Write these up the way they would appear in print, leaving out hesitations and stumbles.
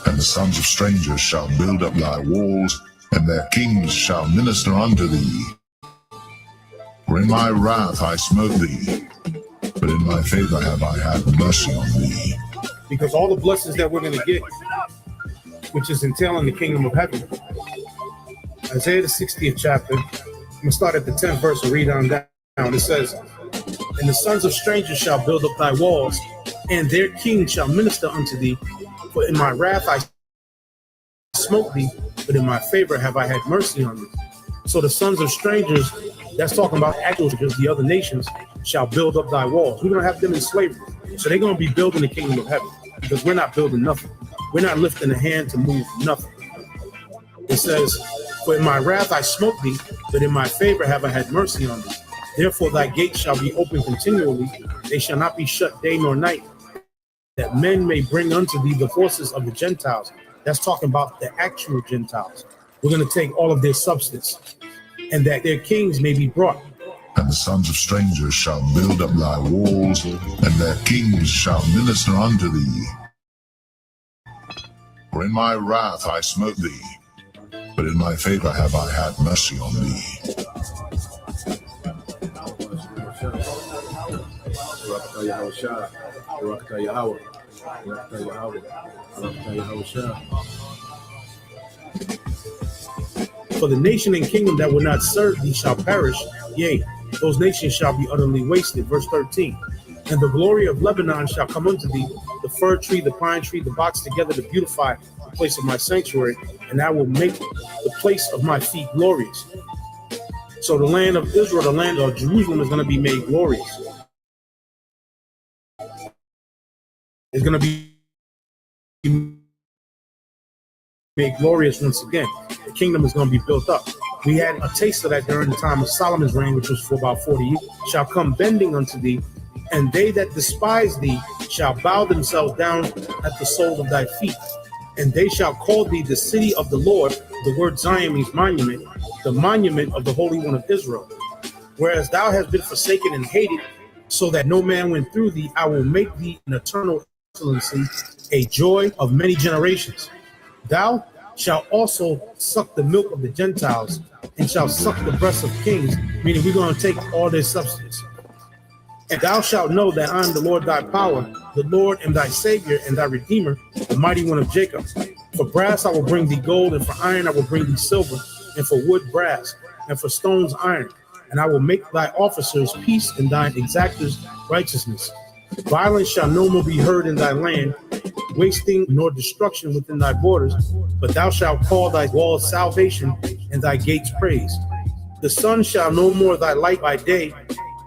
And the sons of strangers shall build up thy walls, and their kings shall minister unto thee. For in my wrath I smote thee, but in my favor have I had mercy on thee. Because all the blessings that we're going to get, which is entailing the kingdom of heaven, Isaiah the 60th chapter, I'm going to start at the 10th verse and read on down. It says, and the sons of strangers shall build up thy walls, and their kings shall minister unto thee. For in my wrath I smote thee, but in my favor have I had mercy on thee. So the sons of strangers, that's talking about actual strangers, the other nations, shall build up thy walls. We're going to have them in slavery. So they're going to be building the kingdom of heaven, because we're not building nothing. We're not lifting a hand to move nothing. It says, for in my wrath I smote thee, but in my favor have I had mercy on thee. Therefore thy gates shall be open continually, they shall not be shut day nor night, that men may bring unto thee the forces of the Gentiles. That's talking about the actual Gentiles. We're going to take all of their substance, and that their kings may be brought. And the sons of strangers shall build up thy walls, and their kings shall minister unto thee. For in my wrath I smote thee, but in my favor have I had mercy on thee. For the nation and kingdom that will not serve thee shall perish, yea, those nations shall be utterly wasted. Verse 13. And the glory of Lebanon shall come unto thee, the fir tree, the pine tree, the box together to beautify the place of my sanctuary, and I will make the place of my feet glorious. So the land of Israel, the land of Jerusalem, is going to be made glorious. It's going to be made glorious once again. The kingdom is going to be built up. We had a taste of that during the time of Solomon's reign, which was for about 40 years. Shall come bending unto thee, and they that despise thee shall bow themselves down at the sole of thy feet. And they shall call thee the city of the Lord. The word Zion means monument, the monument of the Holy One of Israel. Whereas thou hast been forsaken and hated, so that no man went through thee, I will make thee an eternal excellency, a joy of many generations. Thou shalt also suck the milk of the Gentiles, and shall suck the breasts of kings, meaning we're going to take all their substance. And thou shalt know that I am the Lord thy power, the Lord and thy Savior and thy Redeemer, the mighty one of Jacob. For brass I will bring thee gold, and for iron I will bring thee silver, and for wood brass, and for stones iron. And I will make thy officers peace, and thine exactors righteousness. Violence shall no more be heard in thy land, wasting nor destruction within thy borders, but thou shalt call thy walls salvation, and thy gates praise. The sun shall no more thy light by day,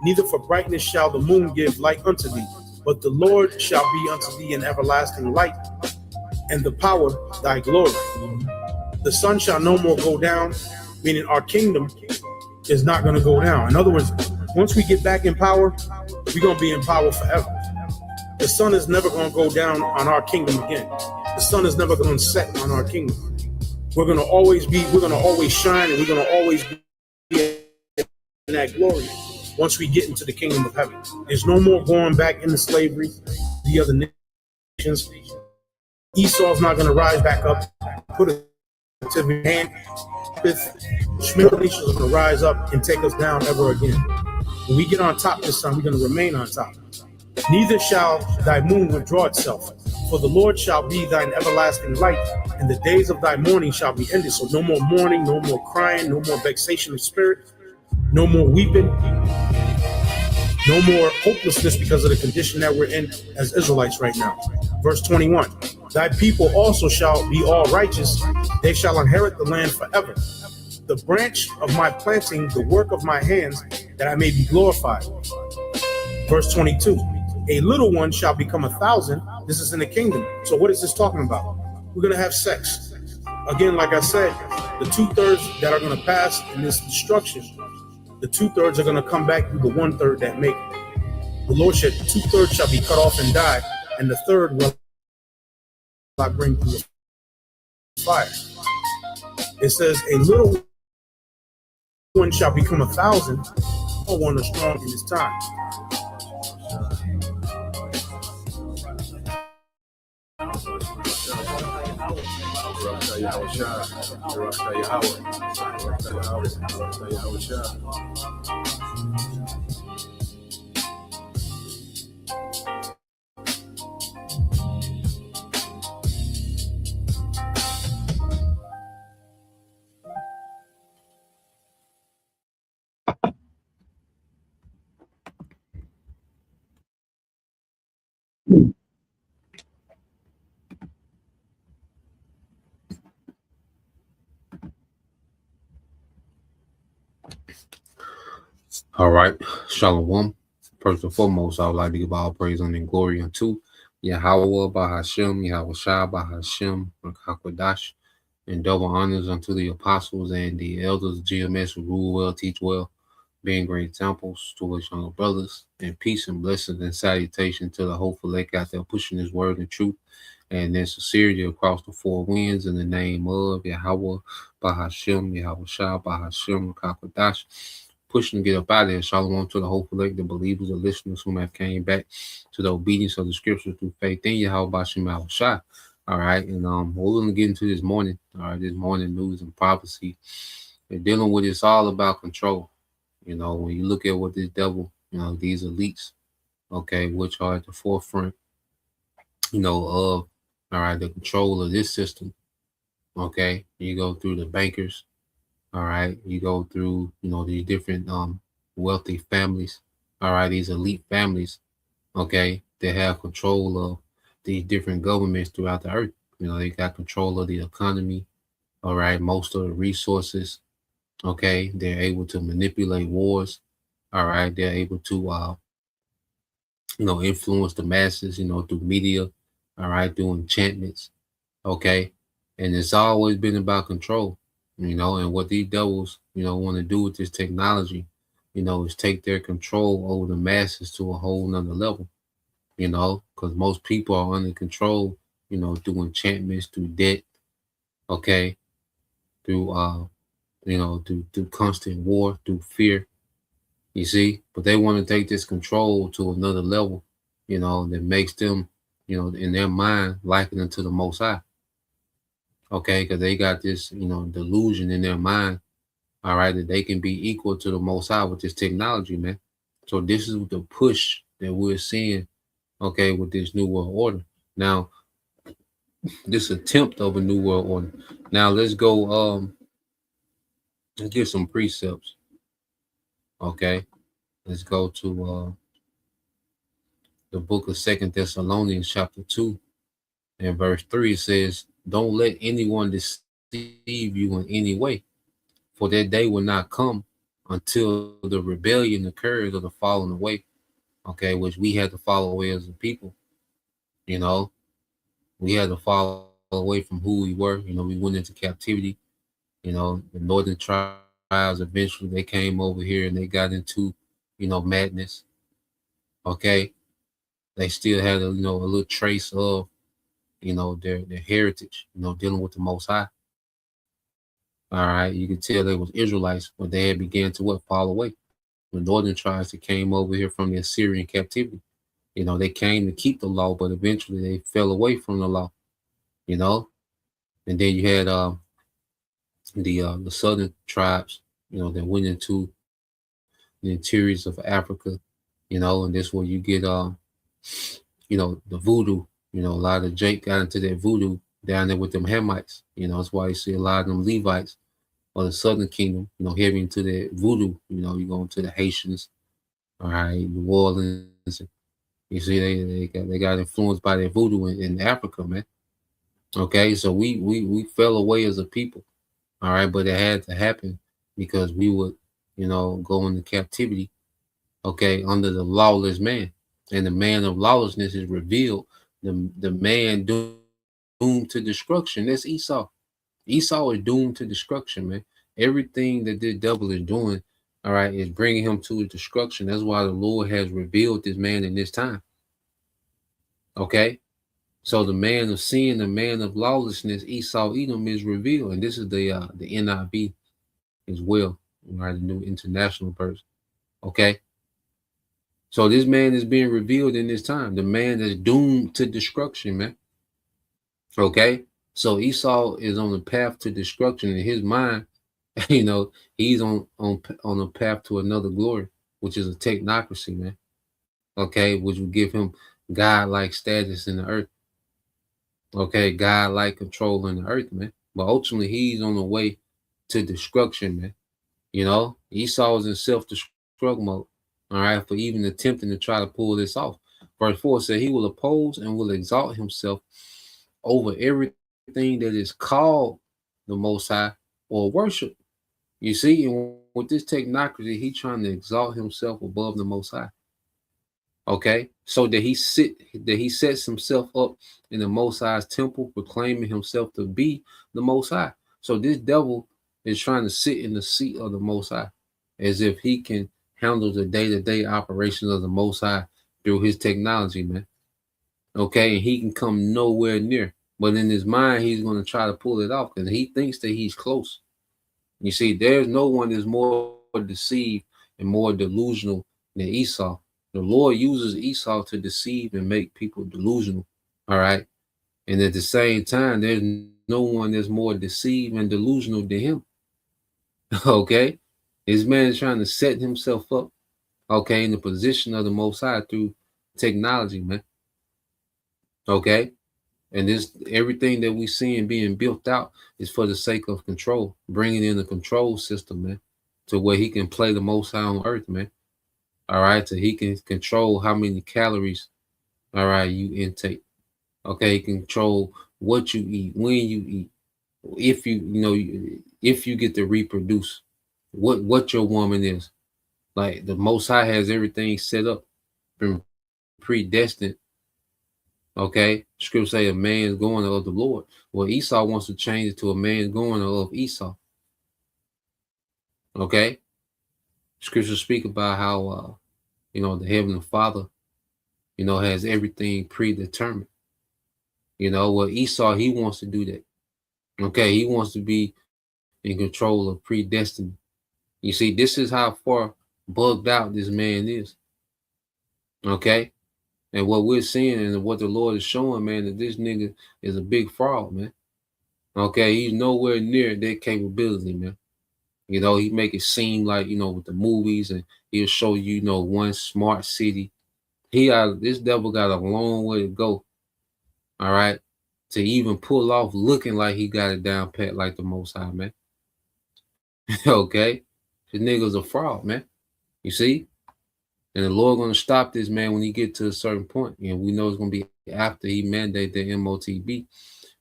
neither for brightness shall the moon give light unto thee, but the Lord shall be unto thee an everlasting light, and the power thy glory. The sun shall no more go down, meaning our kingdom is not going to go down. In other words, once we get back in power, we're going to be in power forever. The sun is never going to go down on our kingdom again. The sun is never going to set on our kingdom. We're going to always shine, and we're going to always be in that glory once we get into the kingdom of heaven. There's no more going back into slavery, the other nations. Esau's not going to rise back up, put a hand. Shemiel nations are going to rise up and take us down ever again. When we get on top this time, we're going to remain on top. Neither shall thy moon withdraw itself, for the Lord shall be thine everlasting light, and the days of thy mourning shall be ended. So no more mourning, no more crying, no more vexation of spirit, no more weeping, no more hopelessness because of the condition that we're in as Israelites right now. Verse 21, thy people also shall be all righteous, they shall inherit the land forever. The branch of my planting, the work of my hands, that I may be glorified. Verse 22, a little one shall become 1,000. This is in the kingdom. So what is this talking about? We're going to have sex. Again, like I said, The 2/3 that are going to pass in this destruction, the 2/3 are going to come back through the 1/3 that make it. The Lord said, 2/3 shall be cut off and die, and the third will I bring through the fire. It says, a little one shall become 1,000, or one is strong in his time. All right, Shalom. First and foremost, I would like to give all praise and glory unto Yahweh Bahashem, Yahweh Shah Bahashem, Hakwadash, and double honors unto the apostles and the elders of GMS who rule well, teach well, being great examples to us younger brothers, and peace and blessings and salutation to the hopeful elect out there pushing his word and truth and in sincerity across the four winds in the name of Yahweh Bahashem, Yahweh Shah Bahashem, Hakwadash. Pushing to get up out of there. Shalom to the hopeful elect, the believers, the listeners who have came back to the obedience of the scriptures through faith in Yahweh Bashem Yahweh Shah. All right, and what we're going to get into this morning, all right, this morning news and prophecy, they're dealing with it's all about control. You know, when you look at what this devil, you know, these elites, okay, which are at the forefront, you know, of, all right, the control of this system, okay, you go through the bankers, all right, you go through, you know, these different wealthy families, all right, these elite families, okay, they have control of these different governments throughout the earth. You know, they got control of the economy, all right, most of the resources, okay, they're able to manipulate wars, all right, they're able to, you know, influence the masses, you know, through media, all right, through enchantments, okay, and it's always been about control. You know, and what these devils, you know, want to do with this technology, you know, is take their control over the masses to a whole nother level, you know, because most people are under control, you know, through enchantments, through debt, okay, through, you know, through constant war, through fear, you see, but they want to take this control to another level, you know, that makes them, you know, in their mind, liken unto the Most High. Okay, because they got this, you know, delusion in their mind, all right, that they can be equal to the Most High with this technology, man. So this is the push that we're seeing, okay, with this New World Order. Now, this attempt of a New World Order. Now, let's go, let's get some precepts, okay? Let's go to the book of 2 Thessalonians chapter 2 and verse 3. It says, don't let anyone deceive you in any way, for that day will not come until the rebellion occurs or the falling away, okay, which we had to fall away as a people. You know, we had to fall away from who we were. You know, we went into captivity. You know, the northern tribes, eventually they came over here and they got into, you know, madness, okay. They still had a, you know, a little trace of, you know, their heritage, you know, dealing with the Most High. All right, you can tell they was Israelites, but they had began to what? Fall away. The northern tribes that came over here from the Assyrian captivity, you know, they came to keep the law, but eventually they fell away from the law, you know. And then you had the southern tribes, you know, that went into the interiors of Africa, you know, and this where you get you know, the voodoo. You know, a lot of Jake got into that voodoo down there with them Hamites. You know, that's why you see a lot of them Levites or the Southern Kingdom, you know, heavy into the voodoo. You know, you go into the Haitians, all right, New Orleans. You see, they got influenced by that voodoo in Africa, man. Okay, so we fell away as a people, all right, but it had to happen because we would, you know, go into captivity, okay, under the lawless man, and the man of lawlessness is revealed. The man doomed to destruction. That's Esau. Esau is doomed to destruction, man. Everything that this devil is doing, all right, is bringing him to destruction. That's why the Lord has revealed this man in this time. Okay, so the man of sin, the man of lawlessness, Esau, Edom, is revealed, and this is the NIV as well, right? The New International Version. Okay, so this man is being revealed in this time. The man is doomed to destruction, man. Okay, so Esau is on the path to destruction in his mind. You know, he's on a path to another glory, which is a technocracy, man. Okay, which will give him God-like status in the earth. Okay, God-like control in the earth, man. But ultimately, he's on the way to destruction, man. You know, Esau is in self-destruct mode. All right, for even attempting to try to pull this off. Verse 4 said, he will oppose and will exalt himself over everything that is called the Most High or worship. You see, and with this technocracy, he's trying to exalt himself above the Most High. Okay, so that he sets himself up in the Most High's temple, proclaiming himself to be the Most High. So this devil is trying to sit in the seat of the Most High, as if he can handle the day-to-day operations of the Most High through his technology, man. Okay, and he can come nowhere near, but in his mind, he's going to try to pull it off because he thinks that he's close. You see, there's no one that's more deceived and more delusional than Esau. The Lord uses Esau to deceive and make people delusional. All right. And at the same time, there's no one that's more deceived and delusional than him. Okay. This man is trying to set himself up, okay, in the position of the Most High through technology, man. Okay. And this everything that we see being built out is for the sake of control, bringing in a control system, man, to where he can play the Most High on earth, man. All right, so he can control how many calories, all right, you intake. Okay, he can control what you eat, when you eat, if if you get to reproduce, what your woman is. Like the Most High has everything set up, been predestined. Okay, scripture say a man's going of the Lord. Well, Esau wants to change it to a man's going of Esau. Okay, scripture speak about how the Heavenly Father, has everything predetermined. Well, Esau, he wants to do that. Okay, he wants to be in control of predestined. You see, this is how far bugged out this man is. Okay. And what we're seeing and what the Lord is showing, man, that this nigga is a big fraud, man. Okay, he's nowhere near that capability, man. He make it seem like, with the movies, and he'll show you, one smart city. This devil got a long way to go, all right, to even pull off looking like he got it down pat like the Most High, man. Okay, this nigga's a fraud, man. You see? And the Lord going to stop this man when he get to a certain point. And we know it's going to be after he mandated the MOTB.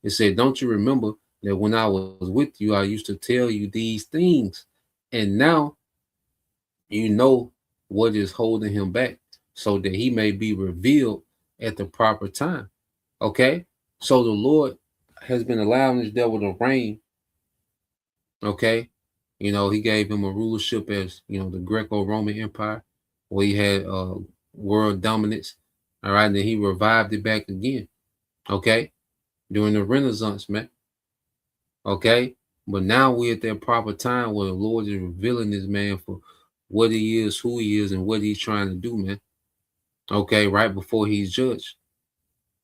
It said, don't you remember that when I was with you, I used to tell you these things. And now you know what is holding him back so that he may be revealed at the proper time. Okay? So the Lord has been allowing this devil to reign. Okay? He gave him a rulership as, the Greco-Roman Empire, where he had world dominance. All right, and then he revived it back again. Okay, during the Renaissance, man. Okay, but now we're at that proper time where the Lord is revealing this man for what he is, who he is, and what he's trying to do, man. Okay, right before he's judged.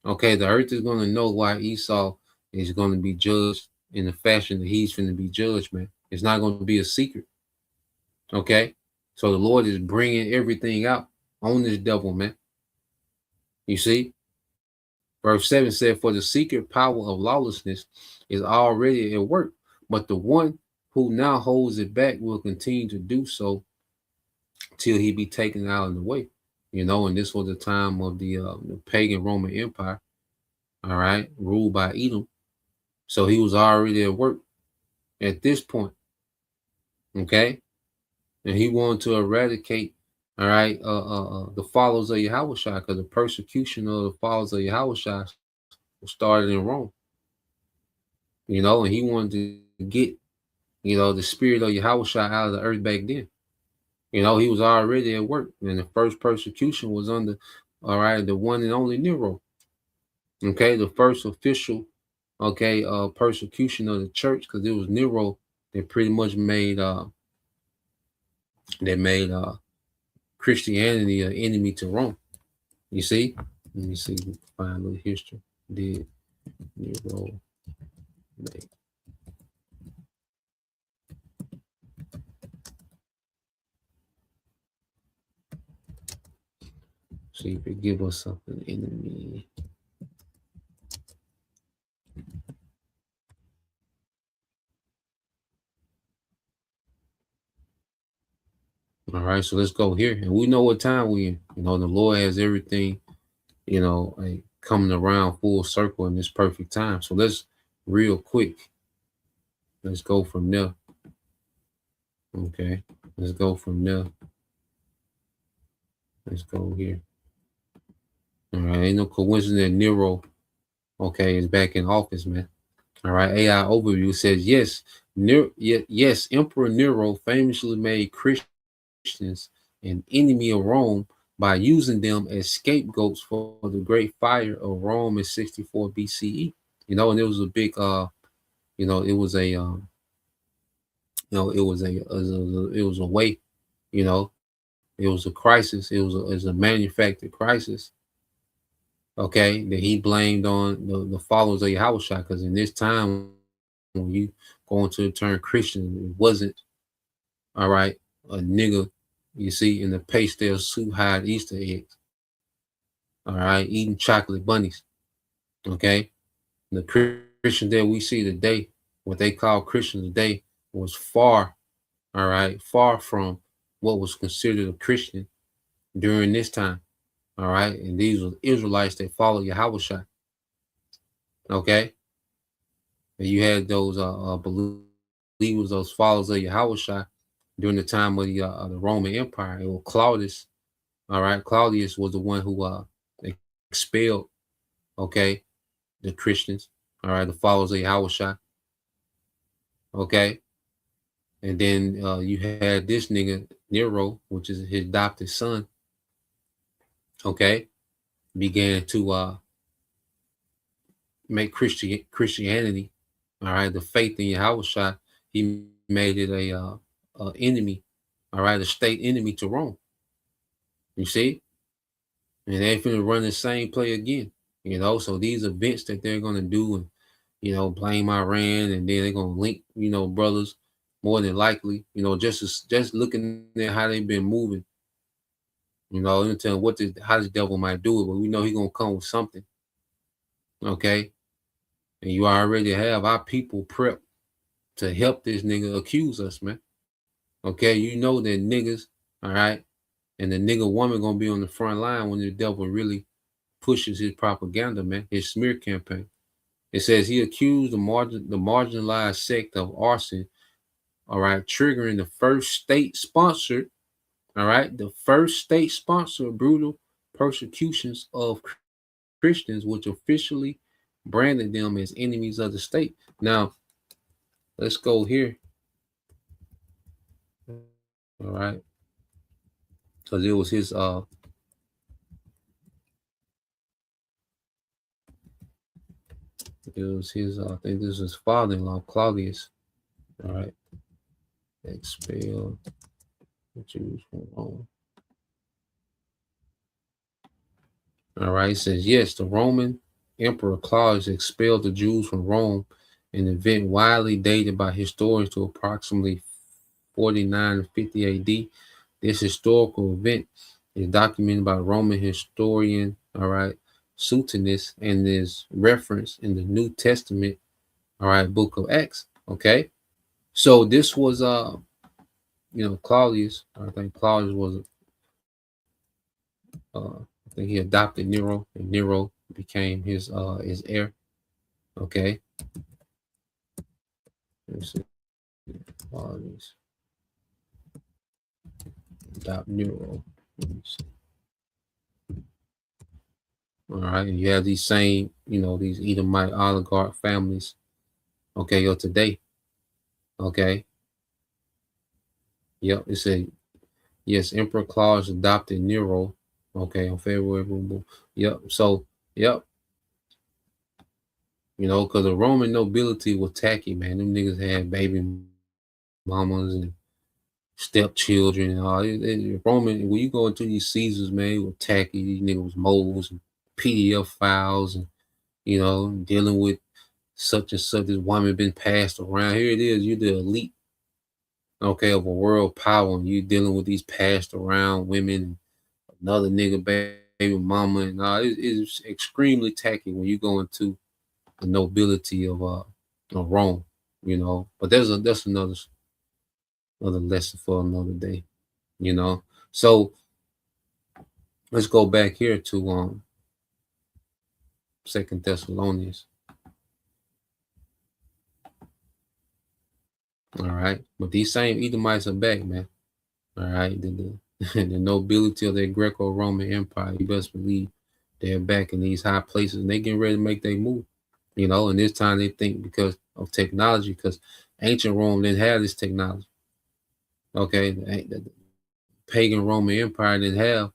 Okay, the earth is going to know why Esau is going to be judged in the fashion that he's going to be judged, man. It's not going to be a secret. Okay. So the Lord is bringing everything out on this devil, man. You see? Verse 7 said, for the secret power of lawlessness is already at work, but the one who now holds it back will continue to do so till he be taken out of the way. And this was the time of the pagan Roman Empire, all right, ruled by Edom. So he was already at work at this point. Okay. And he wanted to eradicate, all right, the followers of Yahushua, because the persecution of the followers of Yahushua started in Rome. you know, and he wanted to get, you know, the spirit of Yahushua out of the earth back then. You know, he was already at work, and the first persecution was under, all right, the one and only Nero. Okay, the first official, okay, persecution of the church, because it was Nero that pretty much made Christianity an enemy to Rome. You see? Let me see, find a little history. Did Nero make? See if it give us something, enemy. All right, so let's go here. And we know what time we in. You know, the Lord has everything, you know, like coming around full circle in this perfect time. So let's real quick. Let's go from there. Okay. Let's go from there. Let's go here. All right. Ain't no coincidence that Nero, okay, is back in office, man. All right. AI overview says yes. Yes, Emperor Nero famously made Christians an enemy of Rome by using them as scapegoats for the great fire of Rome in 64 BCE. You know, and it was a big you know, it was a you know, it was a way, you know, it was a crisis, it was a manufactured crisis, okay, that he blamed on the followers of Yahushua, because in this time when you go into the term Christian, it wasn't, all right, a nigga, you see, in the pastel suit hide Easter eggs, all right, eating chocolate bunnies, okay. The Christians that we see today, what they call Christians today, was far, all right, far from what was considered a Christian during this time, all right. And these were Israelites that followed Yahushua, okay. And you had those believers, those followers of Yahushua during the time of the Roman Empire. It was Claudius, all right. Claudius was the one who expelled, okay, the Christians, all right, the followers of Yahushua, okay. And then you had this nigga Nero, which is his adopted son, okay, began to make Christianity, all right, the faith in Yahushua, he made it a enemy, all right, a state enemy to Rome. You see, and they're finna run the same play again. You know, so these events that they're gonna do, and you know, blame Iran, and then they're gonna link, you know, brothers, more than likely, you know, just looking at how they've been moving. You know, and tell how the devil might do it, but we know he's gonna come with something. Okay. And you already have our people prepped to help this nigga accuse us, man. Okay, you know that niggas, all right, and the nigga woman gonna be on the front line when the devil really pushes his propaganda, man, his smear campaign. It says he accused the marginalized sect of arson, all right, triggering the first state-sponsored, all right, the first state-sponsored brutal persecutions of Christians, which officially branded them as enemies of the state. Now, let's go here. All right. Because it was his I think this was father-in-law, Claudius. All right. Expel the Jews from Rome. All right. It says, yes, the Roman Emperor Claudius expelled the Jews from Rome, an event widely dated by historians to approximately 49 and 50 AD. This historical event is documented by Roman historian, all right, Suetonius, and is referenced in the New Testament, all right, book of Acts. Okay. So this was you know, Claudius. I think Claudius was I think he adopted Nero, and Nero became his heir. Okay. Let's see. Claudius adopt Nero. Let me see. All right, and you have these same, you know, these Edomite oligarch families, okay, or today. Okay. Yep. It said, yes, Emperor Claus adopted Nero. Okay, on February. Boom, boom. Yep. So, yep. Because the Roman nobility was tacky, man. Them niggas had baby mamas and stepchildren and all. Roman, when you go into these Caesars, man, it was tacky. These niggas was moles and PDF files and, dealing with such and such. This woman been passed around. Here it is. You're the elite, okay, of a world power. And you dealing with these passed around women, another nigga baby mama. And all. It's extremely tacky when you go into the nobility of Rome, But that's another lesson for another day, So let's go back here to Second Thessalonians. All right, but these same Edomites are back, man. All right, the nobility of the Greco-Roman Empire, you best believe they're back in these high places, and they getting ready to make their move. And this time they think because of technology, because ancient Rome didn't have this technology. Okay, the pagan Roman Empire didn't have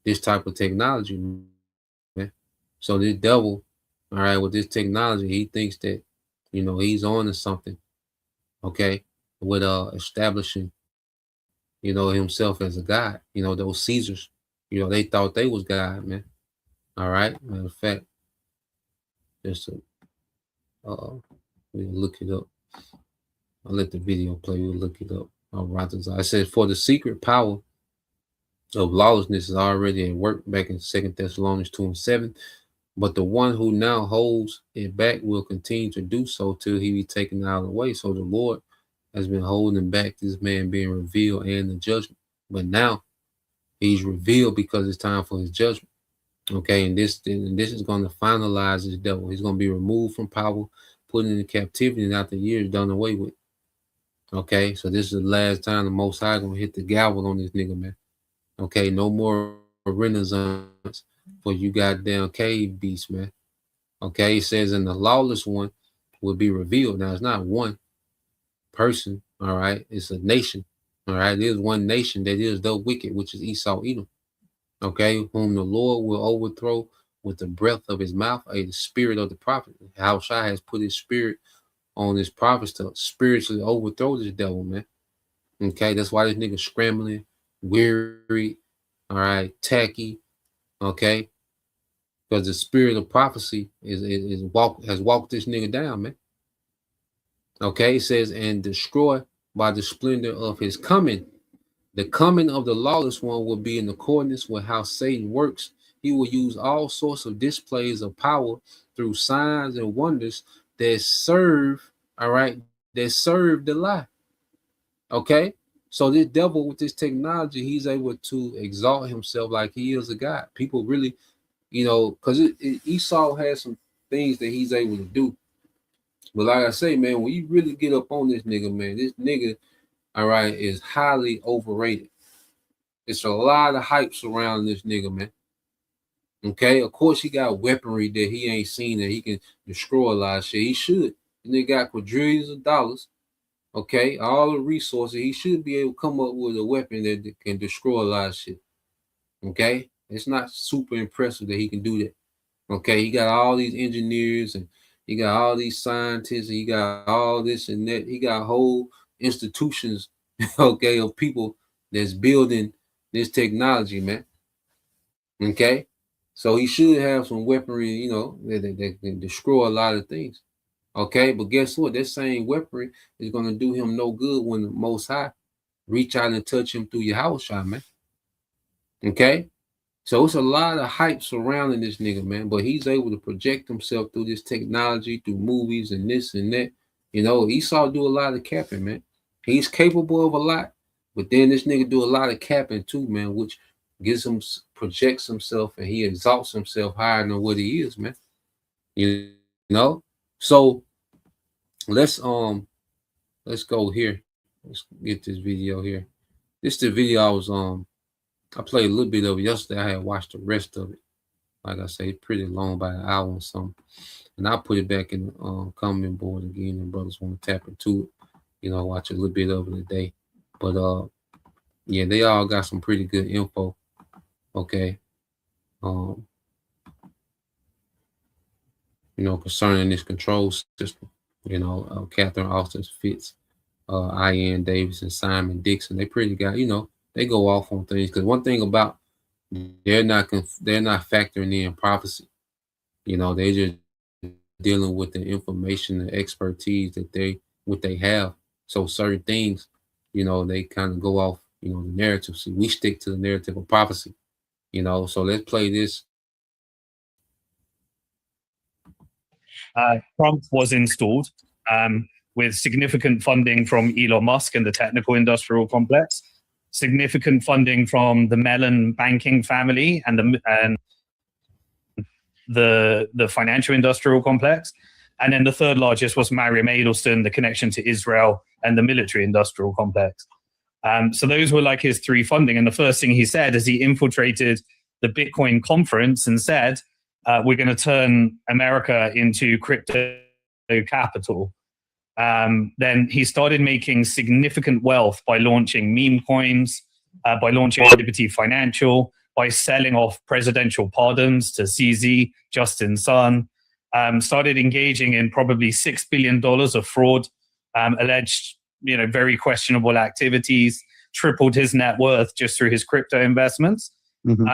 this type of technology, man. So this devil, all right, with this technology, he thinks that, he's on to something, okay, with establishing, himself as a god. Those Caesars, they thought they was God, man. All right, matter of fact, just we'll look it up. I'll let the video play. We'll look it up. All right, I said, for the secret power of lawlessness is already at work back in 2 Thessalonians 2:7. But the one who now holds it back will continue to do so till he be taken out of the way. So the Lord has been holding back this man being revealed and the judgment. But now he's revealed because it's time for his judgment. Okay, and this is going to finalize this devil. He's going to be removed from power, put into captivity, and after years done away with. Okay, so this is the last time the Most High going to hit the gavel on this nigga, man. Okay, no more Renaissance for you goddamn cave beasts, man. Okay, it says, and the lawless one will be revealed. Now, it's not one person, all right? It's a nation, all right? There's one nation that is the wicked, which is Esau, Edom, okay? Whom the Lord will overthrow with the breath of his mouth, the spirit of the prophet. Yahushua has put his spirit on his prophets to spiritually overthrow this devil, man. Okay, that's why this nigga scrambling, weary, all right, tacky, okay? Because the spirit of prophecy has walked this nigga down, man. Okay, it says, and destroy by the splendor of his coming. The coming of the lawless one will be in accordance with how Satan works. He will use all sorts of displays of power through signs and wonders that serve, all right, that serve the lie. Okay, so this devil with this technology, he's able to exalt himself like he is a god. People really, because Esau has some things that he's able to do. But like I say, man, when you really get up on this nigga, man, this nigga, all right, is highly overrated. It's a lot of hype surrounding this nigga, man. Okay, of course he got weaponry that he ain't seen that he can destroy a lot of shit. He should. And they got quadrillions of dollars. Okay, all the resources. He should be able to come up with a weapon that can destroy a lot of shit. Okay, it's not super impressive that he can do that. Okay, he got all these engineers and he got all these scientists and he got all this and that. He got whole institutions, okay, of people that's building this technology, man. Okay, so he should have some weaponry, that can destroy a lot of things. Okay, but guess what? That same weaponry is going to do him no good when the Most High reach out and touch him through your house shot, man. Okay, so it's a lot of hype surrounding this nigga, man. But he's able to project himself through this technology, through movies and this and that. Esau do a lot of capping, man. He's capable of a lot, but then this nigga do a lot of capping too, man, which gives him, projects himself, and he exalts himself higher than what he is, man. So let's go here. Let's get this video here. This is the video I played a little bit of it yesterday. I had watched the rest of it. Like I say, pretty long, by an hour or something. And I'll put it back in the comment board again, and brothers want to tap into it. Watch a little bit of it today. But yeah, they all got some pretty good info. Okay. Concerning this control system. Catherine Austin Fitz, Ian Davis, and Simon Dixon. They pretty got, they go off on things, because one thing about, they're not factoring in prophecy. They just dealing with the information and expertise that they have. So certain things, they kind of go off, the narrative. See, we stick to the narrative of prophecy. So let's play this. Trump was installed with significant funding from Elon Musk and the technical industrial complex, significant funding from the Mellon banking family and the financial industrial complex. And then the third largest was Mariam Edelstein, the connection to Israel and the military industrial complex. So those were like his three funding. And the first thing he said as he infiltrated the Bitcoin conference and said, we're going to turn America into crypto capital. Then he started making significant wealth by launching meme coins, by launching Liberty Financial, by selling off presidential pardons to CZ, Justin Sun, started engaging in probably $6 billion of fraud, alleged, very questionable activities, tripled his net worth just through his crypto investments. Mm-hmm.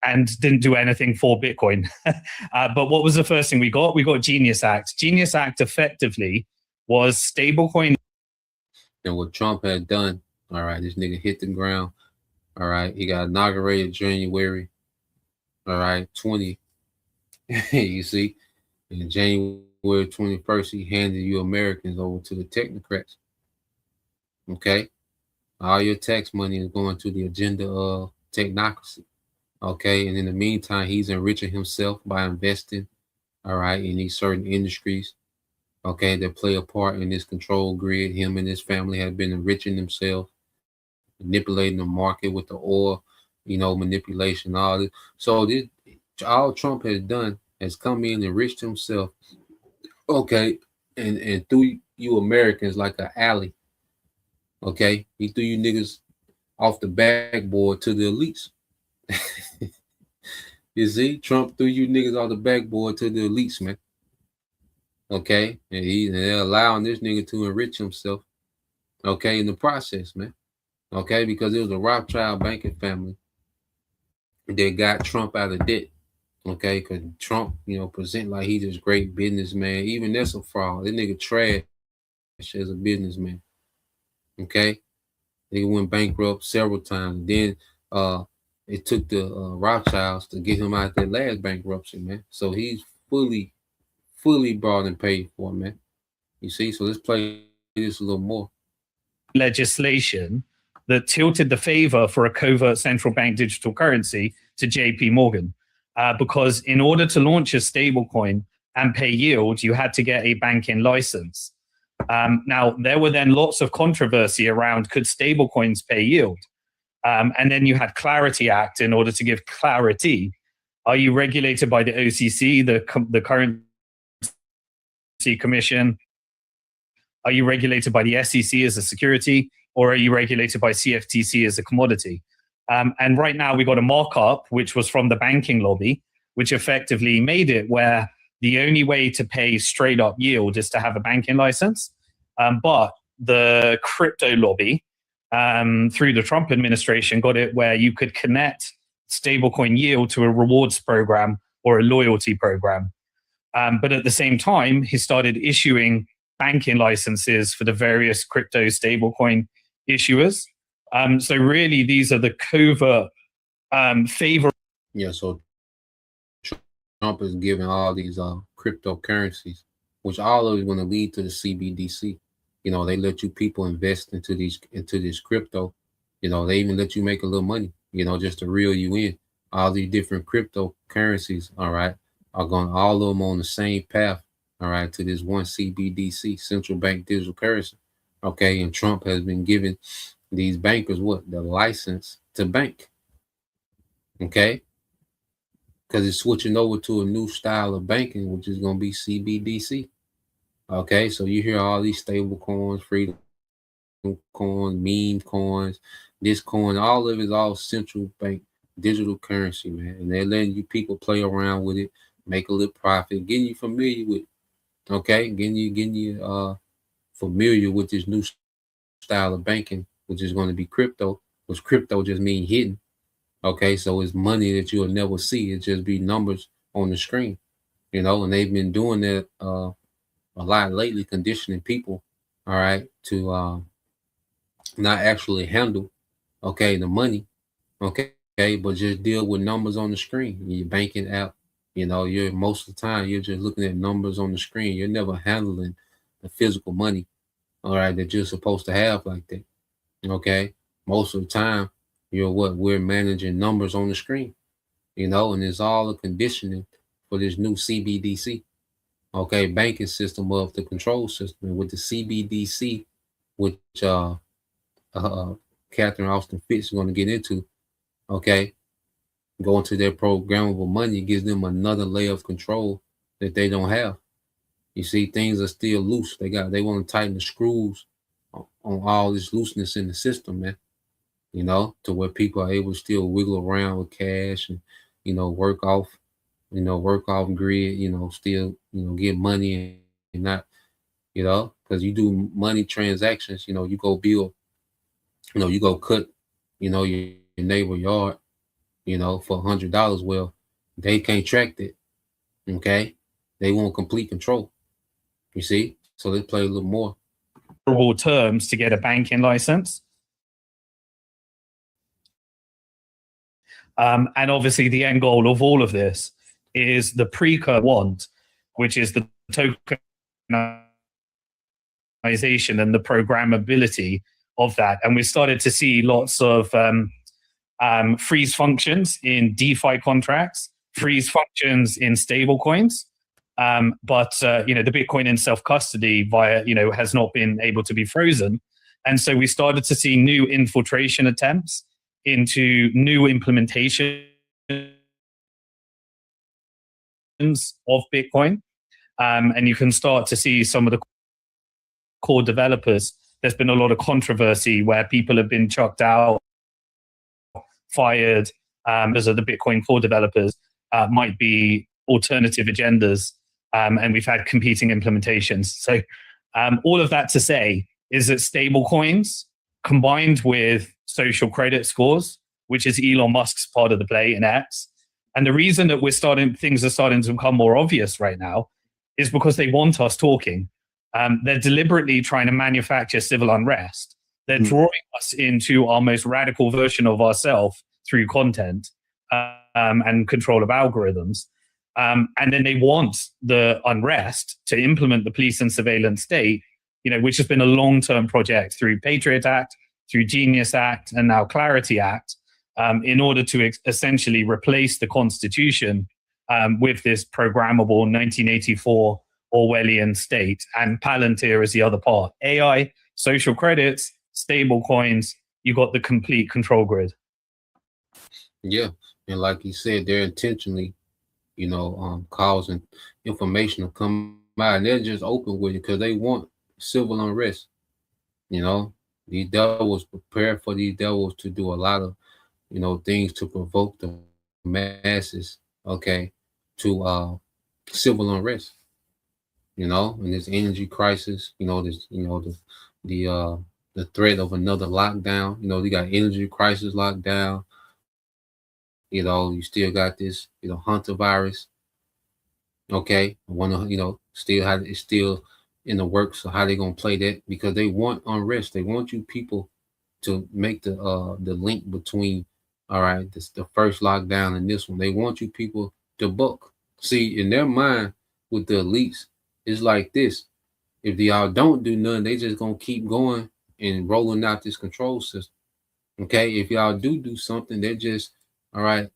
And didn't do anything for Bitcoin. But what was the first thing we got? We got Genius Act. Genius Act effectively was stablecoin. And what Trump had done, all right, this nigga hit the ground. All right, he got inaugurated January, all right, 20. You see, in January 21st, he handed you Americans over to the technocrats. Okay, all your tax money is going to the agenda of technocracy. Okay, and in the meantime, he's enriching himself by investing, all right, in these certain industries, okay, that play a part in this control grid. Him and his family have been enriching themselves, manipulating the market with the oil, manipulation, all this. So this, all Trump has done has come in and enriched himself, okay, and threw you Americans like an alley, okay. He threw you niggas off the backboard to the elites. You see, Trump threw you niggas off the backboard to the elites, man. Okay, and they're allowing this nigga to enrich himself, okay, in the process, man. Okay, because it was a Rothschild banking family that got Trump out of debt. Okay, because Trump, present like he's this great businessman. Even that's a fraud. That nigga trash as a businessman. Okay, he went bankrupt several times. Then it took the Rothschilds to get him out that last bankruptcy, man. So he's fully bought and paid for, man. You see? So let's play this a little more. Legislation that tilted the favor for a covert central bank digital currency to JP Morgan. Because in order to launch a stablecoin and pay yield, you had to get a banking license. Now, there were then lots of controversy around could stablecoins pay yield? And then you had Clarity Act in order to give clarity. Are you regulated by the OCC, the Currency Commission? Are you regulated by the SEC as a security? Or are you regulated by CFTC as a commodity? And right now we got a markup, which was from the banking lobby, which effectively made it where the only way to pay straight up yield is to have a banking license. But the crypto lobby, through the Trump administration, got it where you could connect stablecoin yield to a rewards program or a loyalty program. But at the same time, he started issuing banking licenses for the various crypto stablecoin issuers. So really, these are the covert favor. Yeah, so Trump is giving all these cryptocurrencies, which all of it is going to lead to the CBDC. They let you people invest into this crypto. They even let you make a little money, just to reel you in. All these different cryptocurrencies, all right, are going all of them on the same path, all right, to this one CBDC, central bank digital currency. Okay, and Trump has been giving these bankers the license to bank. Okay, because it's switching over to a new style of banking, which is going to be CBDC. Okay, so you hear all these stable coins, freedom coins, meme coins, this coin, all of it is all central bank digital currency, man. And they're letting you people play around with it, make a little profit, getting you familiar with it. Okay, getting you familiar with this new style of banking, which is going to be crypto, which crypto just mean hidden. Okay, so it's money that you'll never see. It just be numbers on the screen, and they've been doing that a lot lately, conditioning people, all right, to not actually handle, okay, the money, okay, but just deal with numbers on the screen. Your banking app, you're most of the time you're just looking at numbers on the screen. You're never handling the physical money, all right, that you're supposed to have like that. Okay, most of the time we're managing numbers on the screen, and it's all a conditioning for this new CBDC, okay, banking system of the control system. And with the CBDC, which Catherine Austin Fitz is going to get into, okay, going to their programmable money gives them another layer of control that they don't have. You see, things are still loose. They want to tighten the screws on all this looseness in the system, man. To where people are able to still wiggle around with cash and, work off grid, still, get money and not, because you do money transactions, you go build, you go cut, your neighbor yard, for $100. Well, they can't track that. Okay. They want complete control. You see? So they play a little more. Terms to get a banking license. And obviously the end goal of all of this is the precursor want, which is the tokenization and the programmability of that. And we started to see lots of freeze functions in DeFi contracts, freeze functions in stable coins. But the Bitcoin in self-custody via, has not been able to be frozen. And so we started to see new infiltration attempts into new implementations of Bitcoin. And you can start to see some of the core developers. There's been a lot of controversy where people have been chucked out, fired, as the Bitcoin core developers might be alternative agendas. And we've had competing implementations. So all of that to say is that stable coins combined with social credit scores, which is Elon Musk's part of the play in X. And the reason that things are starting to become more obvious right now is because they want us talking. They're deliberately trying to manufacture civil unrest. They're drawing us into our most radical version of ourselves through content and control of algorithms. And then they want the unrest to implement the police and surveillance state, which has been a long-term project through Patriot Act, through Genius Act, and now Clarity Act, in order to essentially replace the Constitution with this programmable 1984 Orwellian state. And Palantir is the other part. AI, social credits, stable coins, you got the complete control grid. Yeah. And like you said, they're intentionally, causing information to come out, and they're just open with it because they want civil unrest. These devils prepare for these devils to do a lot of, things to provoke the masses, okay, to civil unrest. And this energy crisis, the threat of another lockdown. You got energy crisis lockdown. You still got this, Hunter virus. Okay, it's still in the works of how they're gonna play that, because they want unrest. They want you people to make the link between, all right, the first lockdown and this one. They want you people to buck. See, in their mind, with the elites, it's like this: if y'all don't do nothing, they just gonna keep going and rolling out this control system. Okay, if y'all do something, they're just, all right,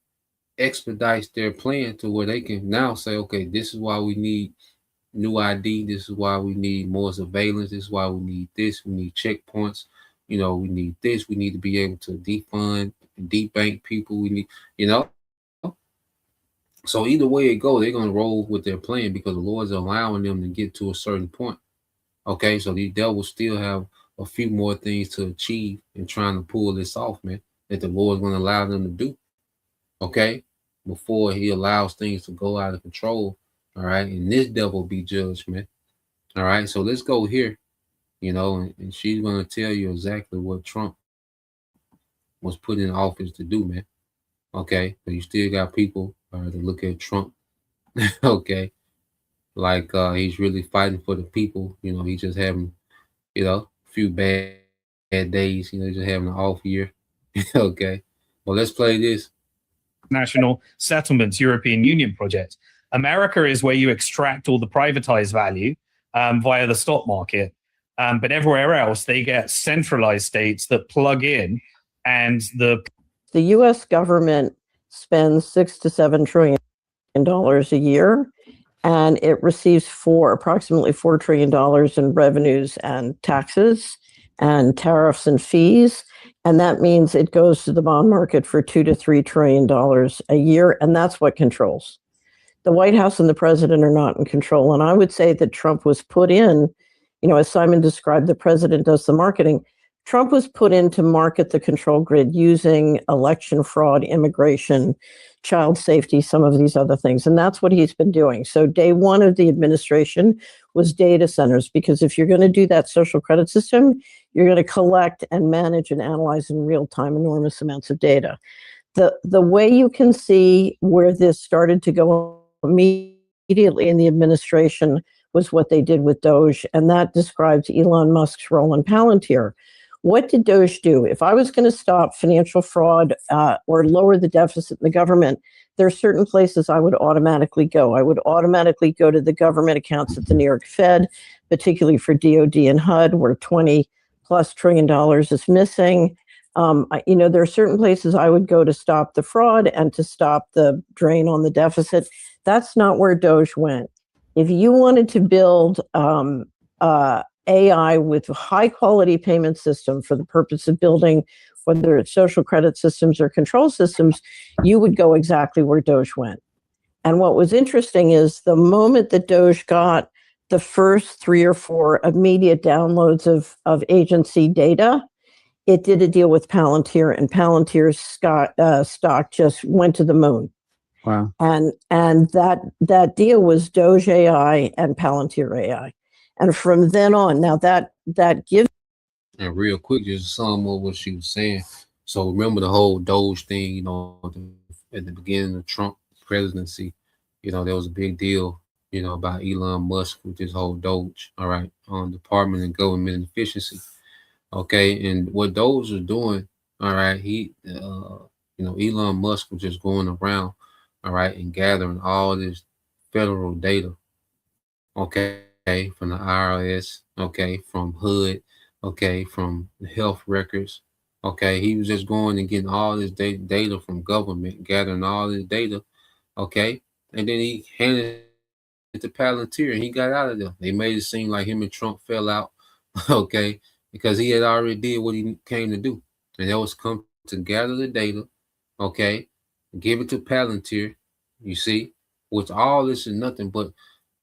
expedites their plan to where they can now say, okay, this is why we need new ID. This is why we need more surveillance. This is why we need this. We need checkpoints. We need this. We need to be able to defund, debank people. We need, So either way it go, they're gonna roll with their plan because the Lord's allowing them to get to a certain point. Okay, so these devils still have a few more things to achieve in trying to pull this off, man, that the Lord's gonna allow them to do. Okay, before he allows things to go out of control. All right, and this devil be judged, man. All right, so let's go here, and she's gonna tell you exactly what Trump was put in office to do, man. Okay, but you still got people to look at Trump, okay, like he's really fighting for the people. He's just having, a few bad days. He's just having an off year. Okay, well, let's play this. National Settlements European Union project. America is where you extract all the privatized value via the stock market. But everywhere else, they get centralized states that plug in, and the U.S. government spends $6 to $7 trillion a year, and it receives approximately $4 trillion in revenues and taxes and tariffs and fees. And that means it goes to the bond market for $2 to $3 trillion a year, and that's what controls. The White House and the president are not in control. And I would say that Trump was put in, as Simon described, the president does the marketing. Trump was put in to market the control grid using election fraud, immigration, child safety, some of these other things. And that's what he's been doing. So day one of the administration was data centers, because if you're going to do that social credit system, you're going to collect and manage and analyze in real time enormous amounts of data. The way you can see where this started to go immediately in the administration was what they did with Doge, and that describes Elon Musk's role in Palantir. What did Doge do? If I was going to stop financial fraud or lower the deficit in the government, there are certain places I would automatically go. I would automatically go to the government accounts at the New York Fed, particularly for DOD and HUD, where $20+ trillion is missing. There are certain places I would go to stop the fraud and to stop the drain on the deficit. That's not where Doge went. If you wanted to build AI with a high quality payment system for the purpose of building, whether it's social credit systems or control systems, you would go exactly where Doge went. And what was interesting is the moment that Doge got the first 3 or 4 immediate downloads of agency data, it did a deal with Palantir, and Palantir's stock just went to the moon. Wow. And that deal was Doge AI and Palantir AI. And from then on, now that gives. And real quick, just to sum up what she was saying. So remember the whole Doge thing, at the beginning of Trump presidency, there was a big deal, about Elon Musk with this whole Doge, all right, on Department of Government Efficiency. Okay, and what Doge was doing, all right, Elon Musk was just going around, all right, and gathering all this federal data, okay, from the IRS, okay, from HUD, okay, from the health records, okay. He was just going and getting all this data from government, gathering all this data, okay, and then he handed it to Palantir and he got out of there. They made it seem like him and Trump fell out, okay, because he had already did what he came to do, and that was come to gather the data, okay, give it to Palantir, you see, which all this is nothing but,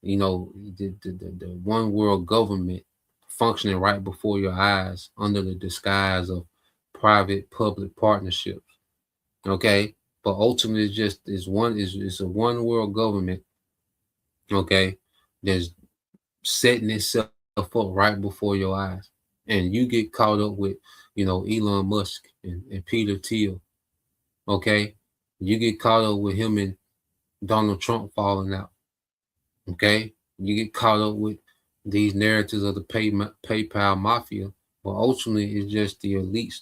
the one world government functioning right before your eyes under the disguise of private-public partnerships, okay, but ultimately it's a one world government, okay, that's setting itself up right before your eyes. And you get caught up with, Elon Musk and Peter Thiel. Okay. You get caught up with him and Donald Trump falling out. Okay. You get caught up with these narratives of the PayPal mafia. But ultimately, it's just the elites.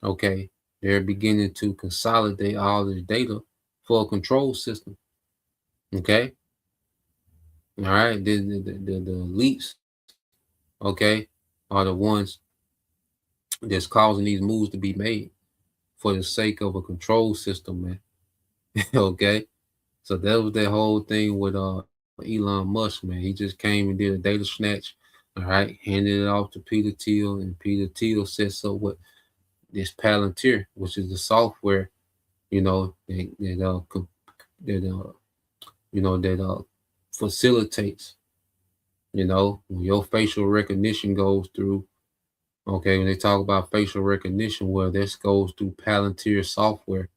Okay. They're beginning to consolidate all this data for a control system. Okay. All right. The elites, okay, are the ones that's causing these moves to be made for the sake of a control system, man. Okay, so that was that whole thing with Elon Musk, man. He just came and did a data snatch, all right, handed it off to Peter Thiel, and Peter Thiel sets up with this Palantir, which is the software, that that facilitates, when your facial recognition goes through. Okay, when they talk about facial recognition, well, this goes through Palantir software.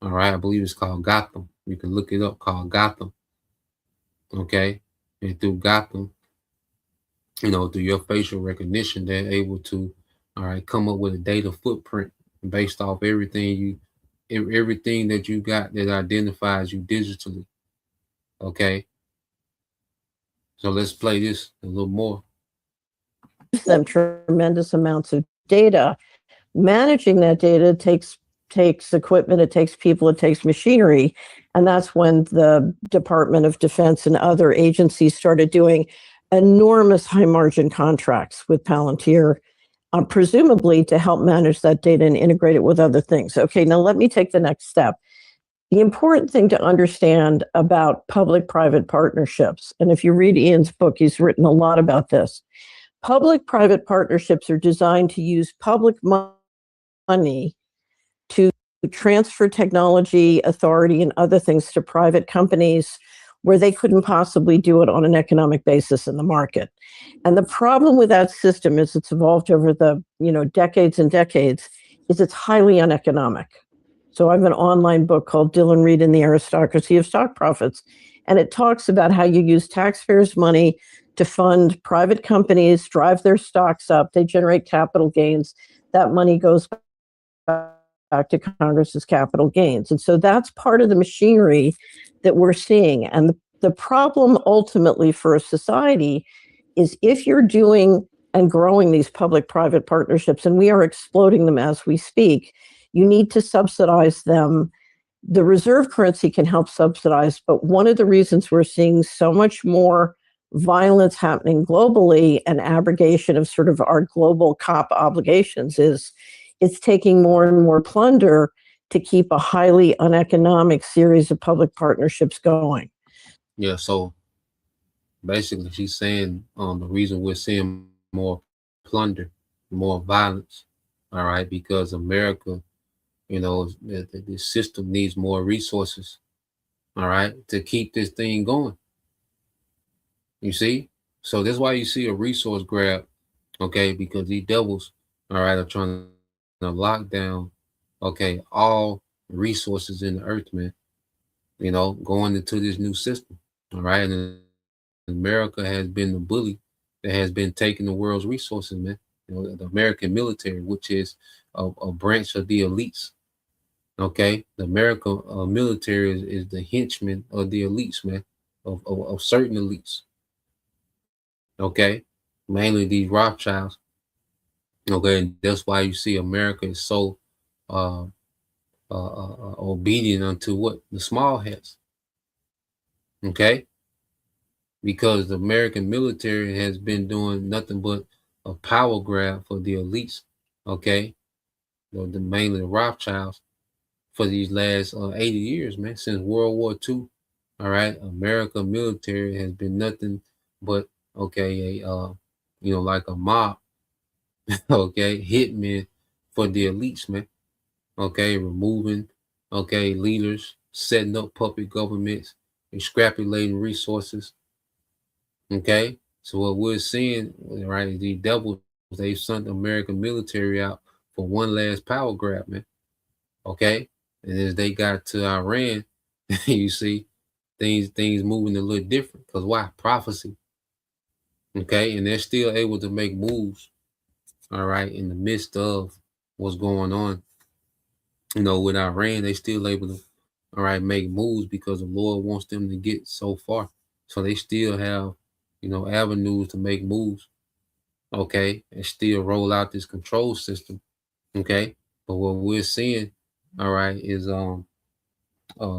All right, I believe it's called Gotham. You can look it up, called Gotham. Okay, and through Gotham, through your facial recognition, they're able to, all right, come up with a data footprint based off everything that you got that identifies you digitally. Okay, so let's play this a little more. Them tremendous amounts of data. Managing that data takes equipment, it takes people, it takes machinery. And that's when the Department of Defense and other agencies started doing enormous high margin contracts with Palantir, presumably to help manage that data and integrate it with other things. Okay, now let me take the next step. The important thing to understand about public-private partnerships, and if you read Ian's book, he's written a lot about this. Public-private partnerships are designed to use public money to transfer technology, authority, and other things to private companies where they couldn't possibly do it on an economic basis in the market. And the problem with that system is it's evolved over the decades and decades, is it's highly uneconomic. So I have an online book called Dylan Reed and the Aristocracy of Stock Profits, and it talks about how you use taxpayers' money to fund private companies, drive their stocks up, they generate capital gains. That money goes back to Congress as capital gains. And so that's part of the machinery that we're seeing. And the problem ultimately for a society is if you're doing and growing these public-private partnerships, and we are exploding them as we speak, you need to subsidize them. The reserve currency can help subsidize, but one of the reasons we're seeing so much more violence happening globally and abrogation of sort of our global COP obligations is it's taking more and more plunder to keep a highly uneconomic series of public partnerships going. Yeah, so basically she's saying the reason we're seeing more plunder, more violence, all right, because America, the system needs more resources, all right, to keep this thing going. You see? So that's why you see a resource grab, okay, because these devils, all right, are trying to lock down, okay, all resources in the earth, man, going into this new system, all right? And America has been the bully that has been taking the world's resources, man. The American military, which is a branch of the elites, okay? The American military is the henchman of the elites, man, of certain elites. Okay, mainly these Rothschilds. Okay, and that's why you see America is so obedient unto what the small hats. Okay, because the American military has been doing nothing but a power grab for the elites. Okay, mainly the Rothschilds for these last 80 years, man, since World War II. All right, American military has been nothing but like a mob, okay, hitmen for the elites, man. Okay, removing, leaders, setting up puppet governments, extrapolating resources. Okay, so what we're seeing, right, is these devils, they sent the American military out for one last power grab, man. Okay, and as they got to Iran, you see things moving a little different. Because why? Prophecy. Okay, and they're still able to make moves, all right, in the midst of what's going on, with Iran. They still able to, all right, make moves because the Lord wants them to get so far. So they still have, avenues to make moves, okay, and still roll out this control system, okay. But what we're seeing, all right, is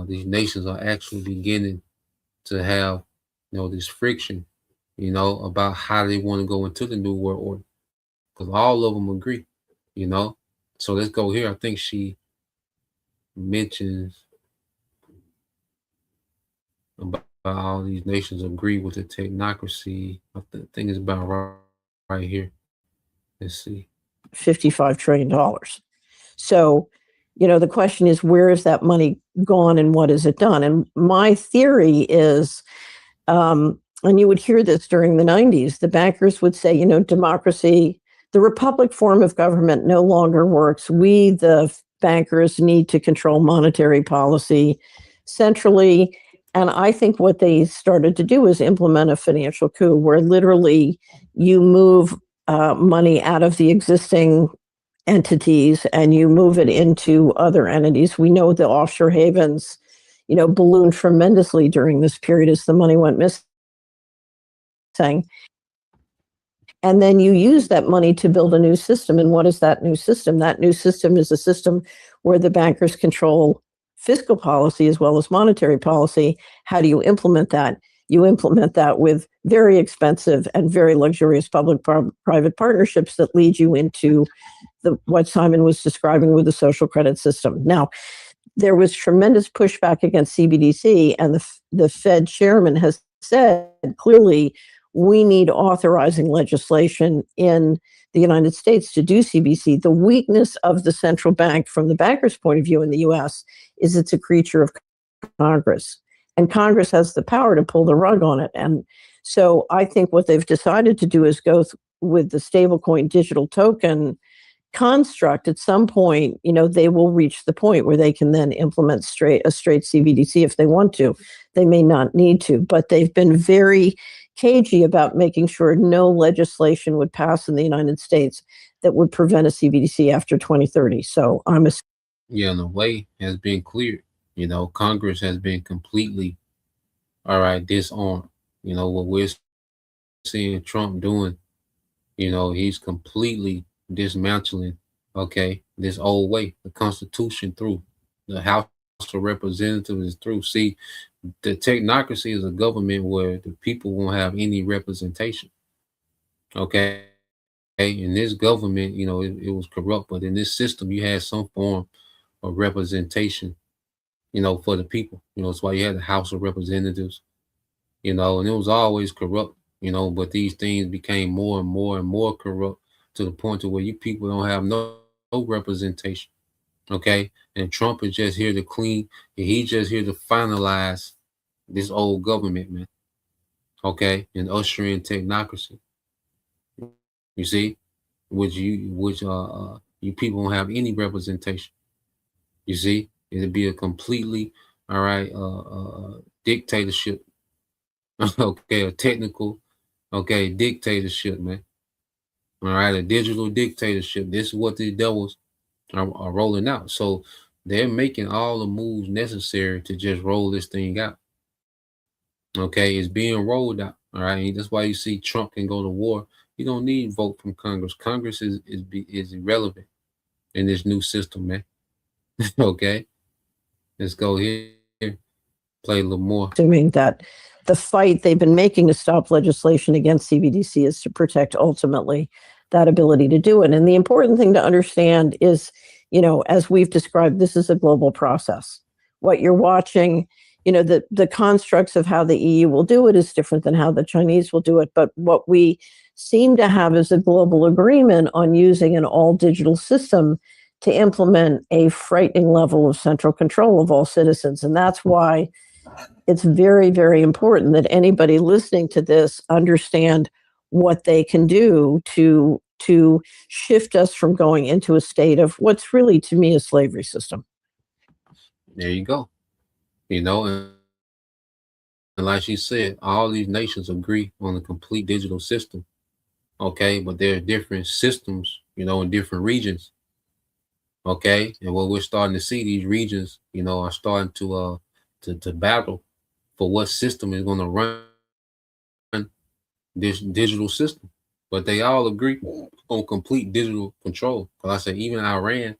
these nations are actually beginning to have, this friction, about how they want to go into the new world order, because all of them agree, So let's go here. I think she mentions about all these nations agree with the technocracy. I think it's about right here. Let's see. $55 trillion. So the question is, where is that money gone and what is it done? And my theory is, and you would hear this during the 90s, the bankers would say, democracy, the republic form of government no longer works. We, the bankers, need to control monetary policy centrally. And I think what they started to do is implement a financial coup where literally you move money out of the existing entities and you move it into other entities. We know the offshore havens, ballooned tremendously during this period as the money went missing. And then you use that money to build a new system. And what is that new system? That new system is a system where the bankers control fiscal policy as well as monetary policy. How do you implement that? You implement that with very expensive and very luxurious public-private partnerships that lead you into what Simon was describing with the social credit system. Now, there was tremendous pushback against CBDC, and the Fed chairman has said clearly, we need authorizing legislation in the United States to do CBDC. The weakness of the central bank from the banker's point of view in the US is it's a creature of Congress. And Congress has the power to pull the rug on it. And so I think what they've decided to do is go with the stablecoin digital token construct. At some point, they will reach the point where they can then implement a straight CBDC if they want to. They may not need to, but they've been very cagey about making sure no legislation would pass in the United States that would prevent a CBDC after 2030. So Yeah, the way has been cleared. Congress has been completely, disarmed. What we're seeing Trump doing, he's completely dismantling, this old way, the Constitution through, the House of Representatives is through. See, the technocracy is a government where the people won't have any representation. Okay. In this government, it was corrupt, but in this system, you had some form of representation, for the people. That's why you had the House of Representatives, and it was always corrupt, but these things became more and more and more corrupt to the point to where you people don't have no representation. Okay. And Trump is just here to clean, and he's just here to finalize this old government, man. Okay. And usher in technocracy. You see, which you people don't have any representation. You see, it'd be a completely dictatorship. Okay, a technical, dictatorship, man. All right, a digital dictatorship. This is what the devils are rolling out. So they're making all the moves necessary to just roll this thing out. Okay, it's being rolled out. All right, that's why you see Trump can go to war. You don't need vote from Congress. Congress is irrelevant in this new system, man. Okay, let's go here, play a little more. Assuming that the fight they've been making to stop legislation against CBDC is to protect ultimately that ability to do it. And the important thing to understand is, as we've described, this is a global process. What you're watching, the constructs of how the EU will do it is different than how the Chinese will do it. But what we seem to have is a global agreement on using an all digital system to implement a frightening level of central control of all citizens. And that's why it's very, very important that anybody listening to this understand what they can do to shift us from going into a state of what's really, to me, a slavery system. There you go. And like she said, all these nations agree on a complete digital system. Okay, but there are different systems, in different regions. Okay, and what we're starting to see, these regions, are starting to battle for what system is going to run this digital system. But they all agree on complete digital control. Because I said, even Iran,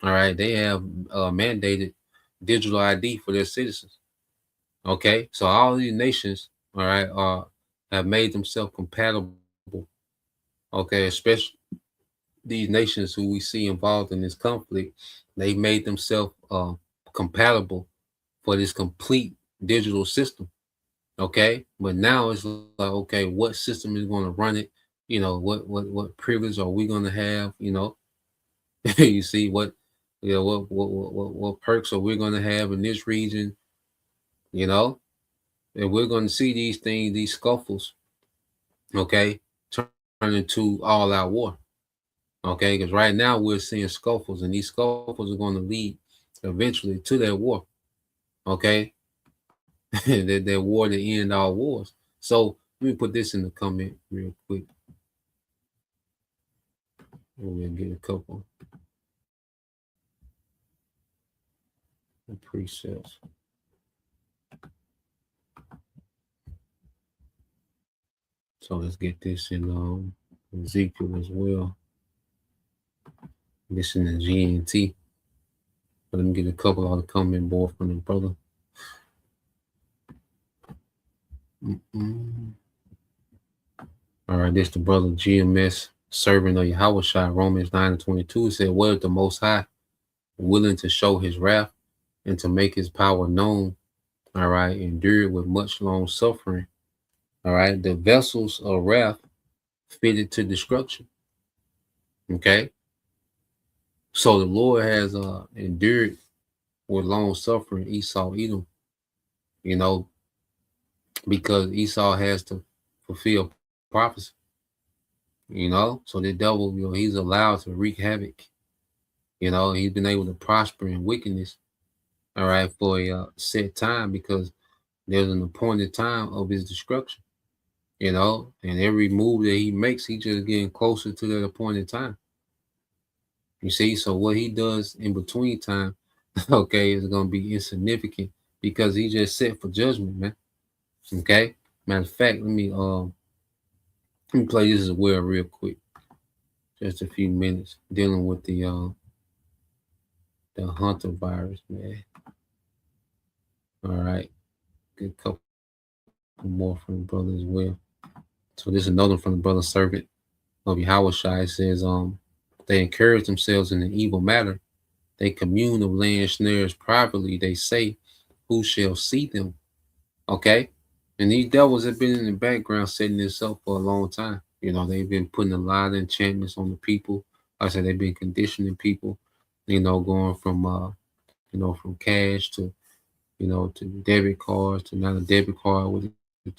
they have mandated digital ID for their citizens. Okay, so all these nations, have made themselves compatible. Okay, especially these nations who we see involved in this conflict, they made themselves compatible for this complete digital system. Okay, but now it's like, okay, what system is going to run it? What privilege are we going to have? You see what what perks are we going to have in this region, you know? And we're going to see these things, these scuffles, okay, turn into all out war, okay? Because right now we're seeing scuffles, and these scuffles are going to lead eventually to that war, okay? that war to end all wars. So let me put this in the comment real quick. We'll get a couple of precepts. So let's get this in Ezekiel as well. This in the GNT. But let me get a couple of the comment board from the brother. All right, this the brother GMS, servant of Yahushua, Romans 9:22. Said, "What is the Most High willing to show his wrath and to make his power known? All right, endured with much long suffering. All right, the vessels of wrath fitted to destruction." Okay, so the Lord has endured with long suffering Esau, Edom, you know, because Esau has to fulfill prophecy, you know. So the devil, you know, he's allowed to wreak havoc. You know, he's been able to prosper in wickedness, all right, for a set time, because there's an appointed time of his destruction, you know, and every move that he makes, he just getting closer to that appointed time. You see, so what he does in between time, okay, is going to be insignificant because he just set for judgment, man. Okay. Matter of fact, let me play this as well real quick. Just a few minutes dealing with the Hunter virus, man. All right, good couple more from the brother as well. So this is another from the brother servant of Yahushua. It says, they encourage themselves in an evil matter. They commune of land snares privately. They say, who shall see them? Okay. And these devils have been in the background setting this up for a long time. You know, they've been putting a lot of enchantments on the people. Like I said, they've been conditioning people, you know, going from you know, from cash to, you know, to debit cards, to not a debit card with the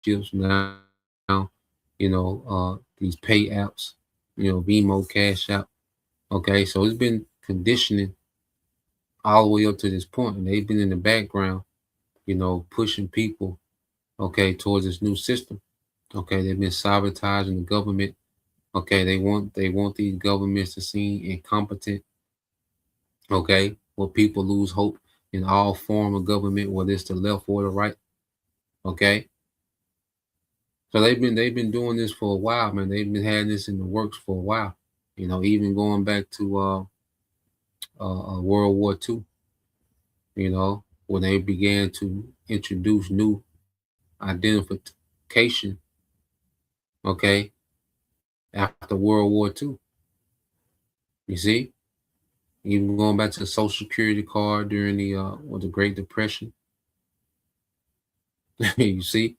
chips now, you know, these pay apps, you know, Vimo, Cash App. Okay, so it's been conditioning all the way up to this point, and they've been in the background, you know, pushing people, okay, towards this new system. Okay, they've been sabotaging the government. Okay, they want these governments to seem incompetent. Okay, well, people lose hope in all form of government, whether it's the left or the right. Okay, so they've been doing this for a while, man. They've been having this in the works for a while. You know, even going back to World War II. You know, when they began to introduce new identification. Okay, after World War II. You see, even going back to the Social Security card during the Great Depression. You see,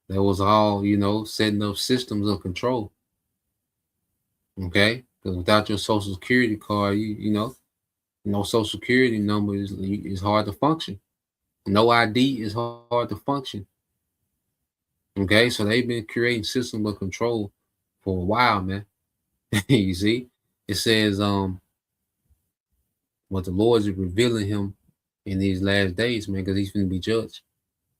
that was all, you know, setting up systems of control. Okay, because without your Social Security card, you know, no Social Security number is hard to function. No ID is hard to function. Okay, so they've been creating systems of control for a while, man. You see, it says what the Lord is revealing him in these last days, man, because he's going to be judged.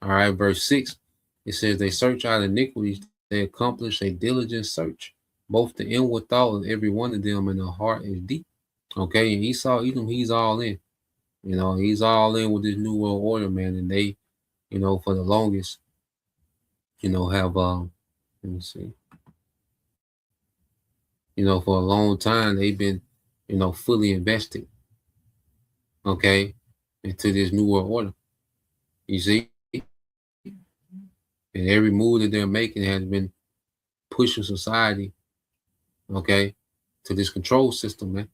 All right, verse 6, it says they search out iniquities, they accomplish a diligent search, both the inward thought of every one of them, and the heart is deep. Okay, and Esau, Edom, he's all in. You know, he's all in with this new world order, man, and they, you know, for the longest, you know, have let me see. You know, for a long time, they've been, you know, fully invested, okay, into this new world order. You see? And every move that they're making has been pushing society, okay, to this control system, man.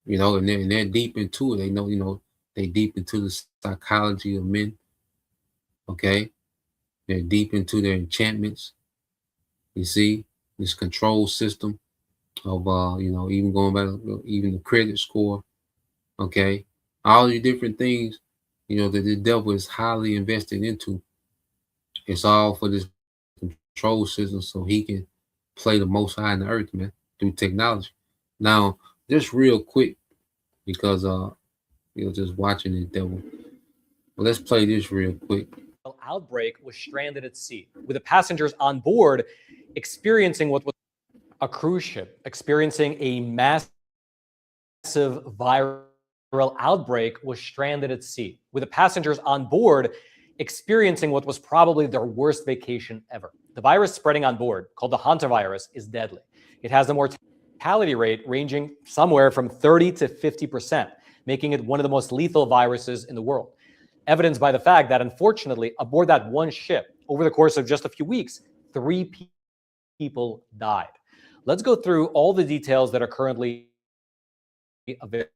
You know, and they're deep into it. They know, you know, they deep into the psychology of men, okay? They're deep into their enchantments. You see, this control system, of even going back, even the credit score. Okay, all these different things, that the devil is highly invested into. It's all for this control system, so he can play the most high in the earth, man, through technology. Now, just real quick, because just watching the devil. Well, let's play this real quick. Outbreak was stranded at sea, with the passengers on board experiencing what was a cruise ship experiencing a massive viral outbreak was stranded at sea, with the passengers on board experiencing what was probably their worst vacation ever. The virus spreading on board, called the hantavirus, is deadly. It has a mortality rate ranging somewhere from 30 to 50%, making it one of the most lethal viruses in the world. Evidenced by the fact that, unfortunately, aboard that one ship, over the course of just a few weeks, 3 people died. Let's go through all the details that are currently available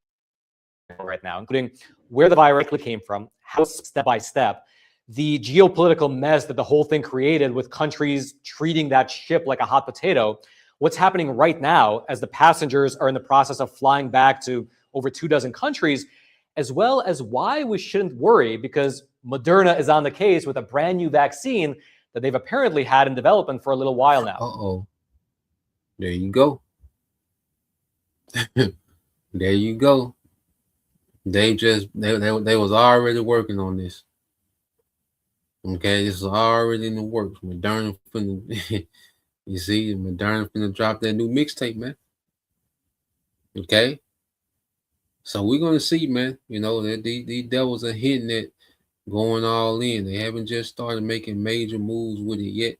right now, including where the virus came from, how step by step, the geopolitical mess that the whole thing created with countries treating that ship like a hot potato, what's happening right now as the passengers are in the process of flying back to over 24 countries, as well as why we shouldn't worry because Moderna is on the case with a brand new vaccine that they've apparently had in development for a little while now. Uh-oh. There you go. There you go. They was already working on this. Okay, this is already in the works. Moderna finna, you see, Moderna finna drop that new mixtape, man. Okay, so we're gonna see, man. That these devils are hitting it, going all in. They haven't just started making major moves with it yet.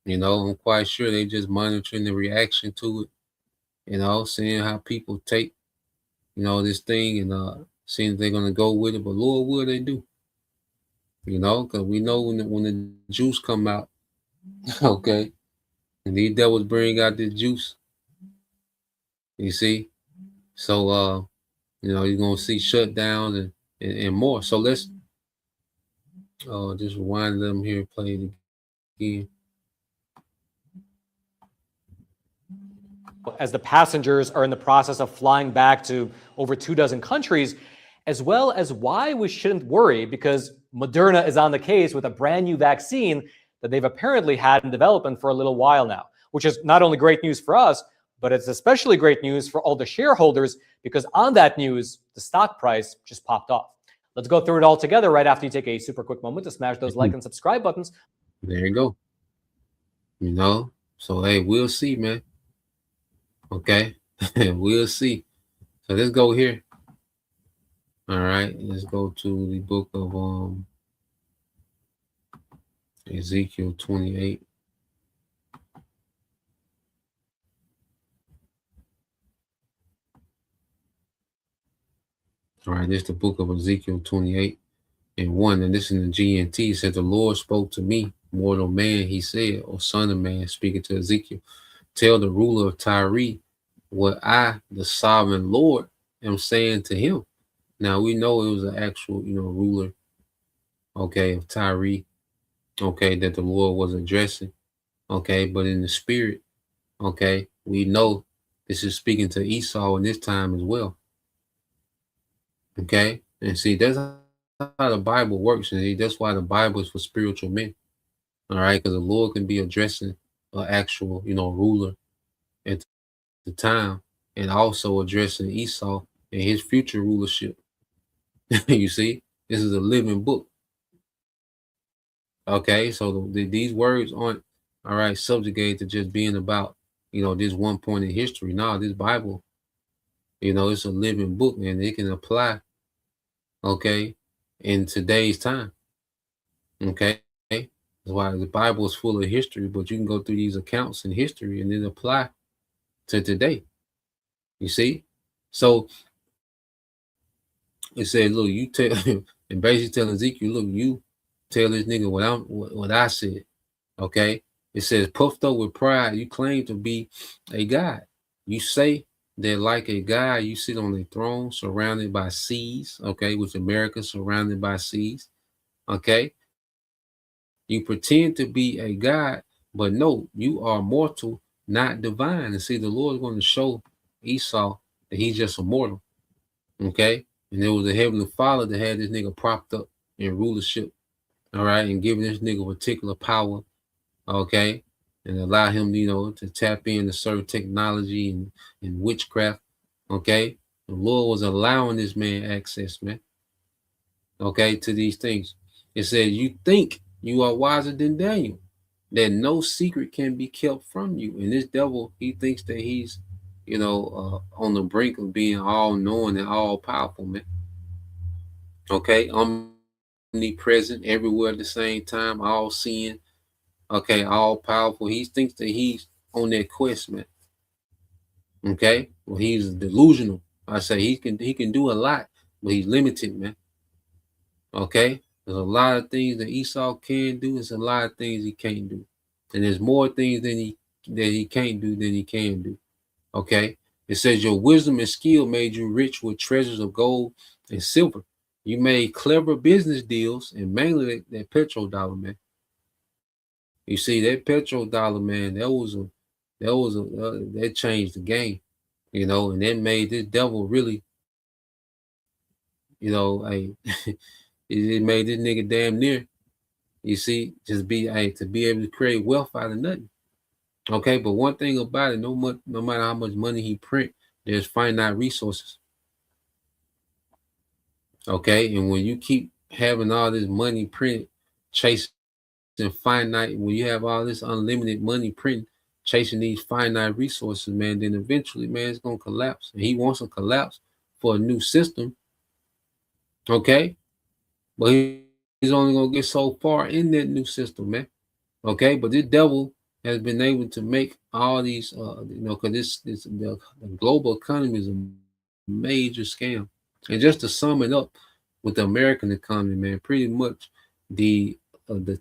I'm quite sure they just monitoring the reaction to it. Seeing how people take, this thing and seeing if they're gonna go with it. But Lord, will they do? Because we know when the juice come out, okay, and these devils bring out the juice. You see, so you're gonna see shutdowns and more. So let's just rewind them here, play it again. As the passengers are in the process of flying back to over 24 countries, as well as why we shouldn't worry because Moderna is on the case with a brand new vaccine that they've apparently had in development for a little while now, which is not only great news for us, but it's especially great news for all the shareholders because on that news, the stock price just popped off. Let's go through it all together right after you take a super quick moment to smash those like and subscribe buttons. There you go. So hey, we'll see, man. Okay, we'll see. So let's go here. All right, let's go to the book of Ezekiel 28. All right, this is the book of Ezekiel 28 and 1. And this in the GNT said, the Lord spoke to me, mortal man, he said, or son of man, speaking to Ezekiel, tell the ruler of Tyre what I, the sovereign Lord, am saying to him. Now we know it was an actual, ruler, okay, of Tyre, okay, that the Lord was addressing, okay, but in the spirit, okay, we know this is speaking to Esau in this time as well, okay, and see, that's how the Bible works, and that's why the Bible is for spiritual men, all right, because the Lord can be addressing an actual, ruler at the time, and also addressing Esau and his future rulership. You see, this is a living book. Okay, so these words aren't all right subjugated to just being about this one point in history. No, this Bible, it's a living book and it can apply, okay, in today's time. Okay, that's why the Bible is full of history, but you can go through these accounts in history and then apply to today. You see, so it said, look, you tell, and basically telling Ezekiel, look, you tell this nigga what I said. Okay. It says, puffed up with pride, you claim to be a God. You say that like a God, you sit on a throne surrounded by seas. Okay, which America surrounded by seas. Okay. You pretend to be a God, but no, you are mortal not divine. And see, the Lord is going to show Esau that he's just a mortal. Okay. And there was a heavenly father that had this nigga propped up in rulership. All right. And giving this nigga particular power. Okay. And allow him, to tap into certain technology and witchcraft. Okay. The Lord was allowing this man access, man. Okay. To these things. It says, you think you are wiser than Daniel, that no secret can be kept from you. And this devil, he thinks that he's, on the brink of being all knowing and all powerful, man. Okay. Omnipresent everywhere at the same time, all seeing. Okay. All powerful. He thinks that he's on that quest, man. Okay. Well, he's delusional. I say he can do a lot, but he's limited, man. Okay. There's a lot of things that Esau can do. There's a lot of things he can't do. And there's more things that he can't do than he can do. Okay. It says your wisdom and skill made you rich with treasures of gold and silver. You made clever business deals, and mainly that petrodollar, man. You see, that petrodollar, man, that changed the game, and that made this devil really, it made this nigga damn near, you see, to be able to create wealth out of nothing. Okay, but one thing about it, no matter how much money he print, there's finite resources. Okay, and when you keep having all this money printed, chasing finite, when you have all this unlimited money printed, chasing these finite resources, man, then eventually, man, it's gonna collapse. And he wants to collapse for a new system. Okay, but he's only gonna get so far in that new system, man. Okay, but this devil has been able to make all these, because the global economy is a major scam. And just to sum it up with the American economy, man, pretty much the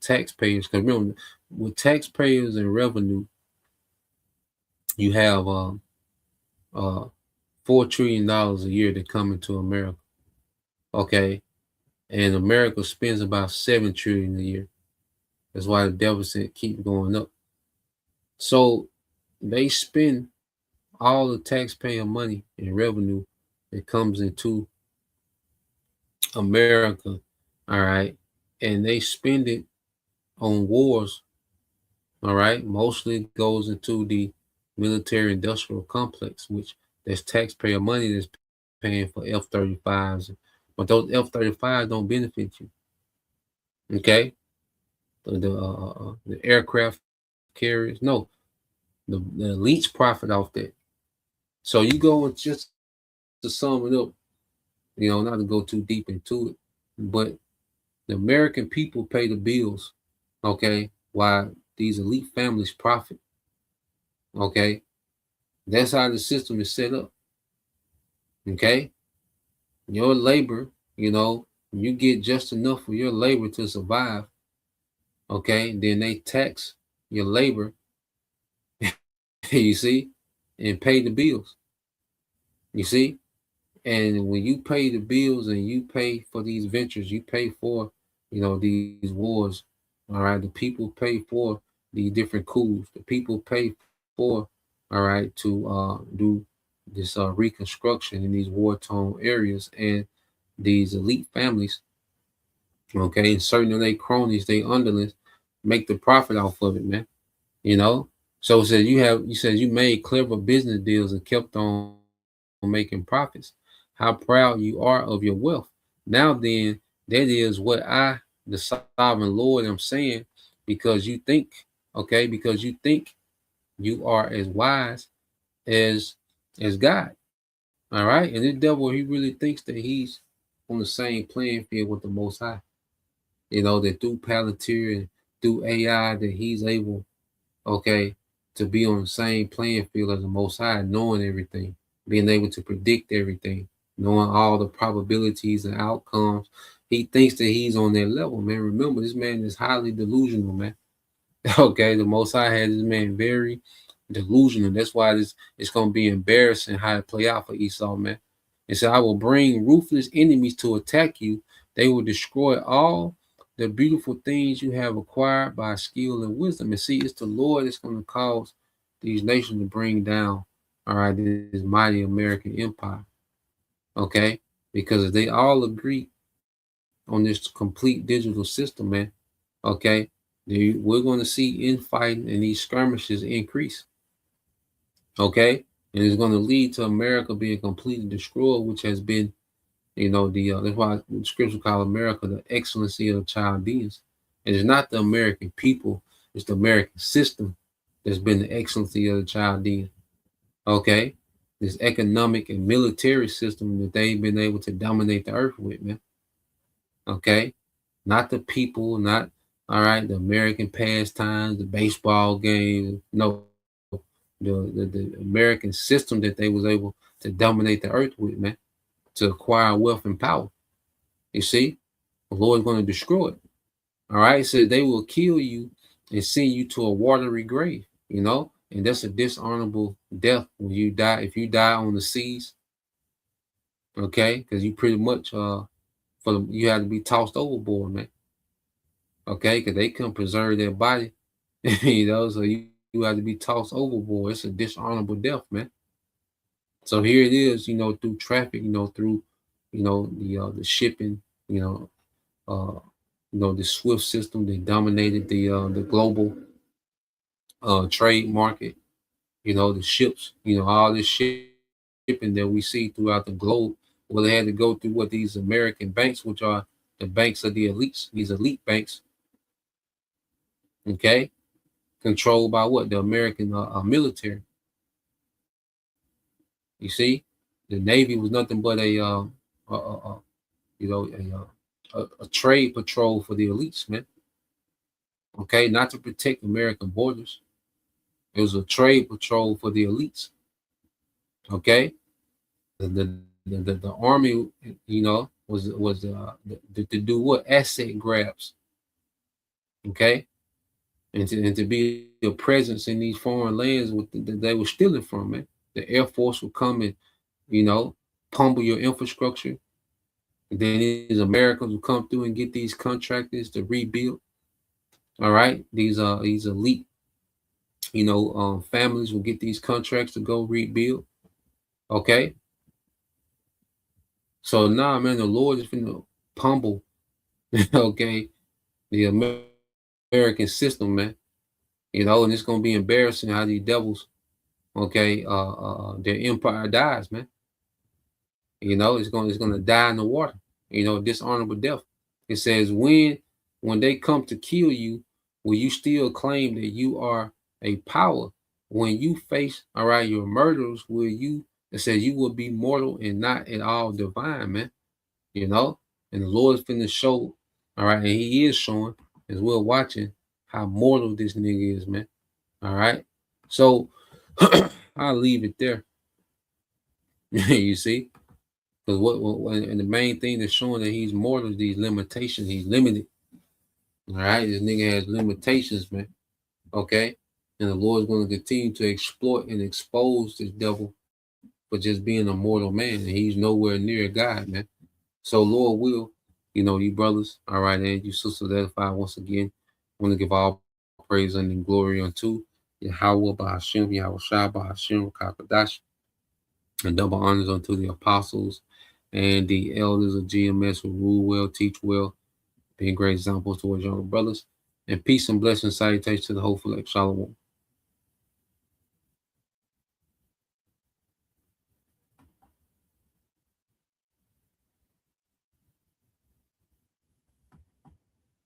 taxpayers, because remember, with taxpayers and revenue, you have $4 trillion a year that come into America. Okay, and America spends about $7 trillion a year. That's why the deficit keeps going up. So they spend all the taxpayer money and revenue that comes into America, all right, and they spend it on wars, all right. Mostly goes into the military industrial complex, which there's taxpayer money that's paying for F-35s, but those F-35s don't benefit you. Okay, the aircraft carriers, no, the elites profit off that. So you go with, just to sum it up, not to go too deep into it, but the American people pay the bills, okay, while these elite families profit. Okay, that's how the system is set up. Okay, your labor, you get just enough for your labor to survive. Okay, then they tax your labor, you see, and pay the bills. You see, and when you pay the bills and you pay for these ventures, you pay for, these wars. All right, the people pay for the different coups. The people pay for, all right, to do this reconstruction in these war-torn areas, and these elite families, okay, and certain of their cronies, they underlings, make the profit off of it, man. So it says you made clever business deals and kept on making profits. How proud you are of your wealth. Now then, that is what I, the sovereign Lord, am saying, because you think you are as wise as God. All right. And the devil, he really thinks that he's on the same playing field with the Most High. That through Palantir and through AI, that he's able, to be on the same playing field as the Most High, knowing everything, being able to predict everything, knowing all the probabilities and outcomes. He thinks that he's on that level, man. Remember, this man is highly delusional, man. Okay, the Most High has this man very delusional. That's why it's going to be embarrassing how it play out for Esau, man. It said, I will bring ruthless enemies to attack you. They will destroy all the beautiful things you have acquired by skill and wisdom. And see, it's the Lord that's going to cause these nations to bring down, all right, this mighty American empire. Okay, because if they all agree on this complete digital system, man, okay, we're going to see infighting and these skirmishes increase. Okay, and it's going to lead to America being completely destroyed, which has been, that's why the scripture call America the excellency of the Chaldeans. And it's not the American people, it's the American system that's been the excellency of the Chaldeans. Okay, this economic and military system that they've been able to dominate the earth with, man. Okay, not the people, not the American pastimes, the baseball games. No, the American system that they was able to dominate the earth with, man, to acquire wealth and power. You see, the Lord's going to destroy it. All right, so they will kill you and send you to a watery grave, and that's a dishonorable death when you die. If you die on the seas, okay, because you pretty much you have to be tossed overboard, man. Okay, because they couldn't preserve their body, so you have to be tossed overboard. It's a dishonorable death, man. So here it is, through traffic, through, the shipping, the SWIFT system that dominated the global trade market, the ships, all this shipping that we see throughout the globe. Well, they had to go through what these American banks, which are the banks of the elites, these elite banks, okay, controlled by what? The American military. You see, the Navy was nothing but a trade patrol for the elites, man. Okay, not to protect American borders. It was a trade patrol for the elites. Okay, the army, was to do what? Asset grabs. Okay, and to be a presence in these foreign lands that they were stealing from, man. The Air Force would come and, pummel your infrastructure. And then these Americans will come through and get these contractors to rebuild. All right, these elite, families will get these contracts to go rebuild. Okay. So now, man, the Lord is going to pummel, okay, the American system, man. And it's going to be embarrassing how these devils, okay, their empire dies, man. It's going to die in the water. Dishonorable death. It says, when they come to kill you, will you still claim that you are a power? When you face, all right, your murderers, it says you will be mortal and not at all divine, man. And the Lord's finna show, all right, and he is showing as we're watching how mortal this nigga is, man. All right. So I'll leave it there. You see? Because and the main thing that's showing that he's mortal is these limitations. He's limited. All right, this nigga has limitations, man. Okay, and the Lord's going to continue to exploit and expose this devil for just being a mortal man, and he's nowhere near God, man. So Lord will, you brothers, all right, and you sisters edified once again. I want to give all praise and glory unto Yahweh Ba'ashem, Yahweh Shai Ba'ashem, Kakadash, and double honors unto the apostles and the elders of GMS who rule well, teach well, being great examples towards younger brothers. And peace and blessings, salutations to the whole elect. Shalom.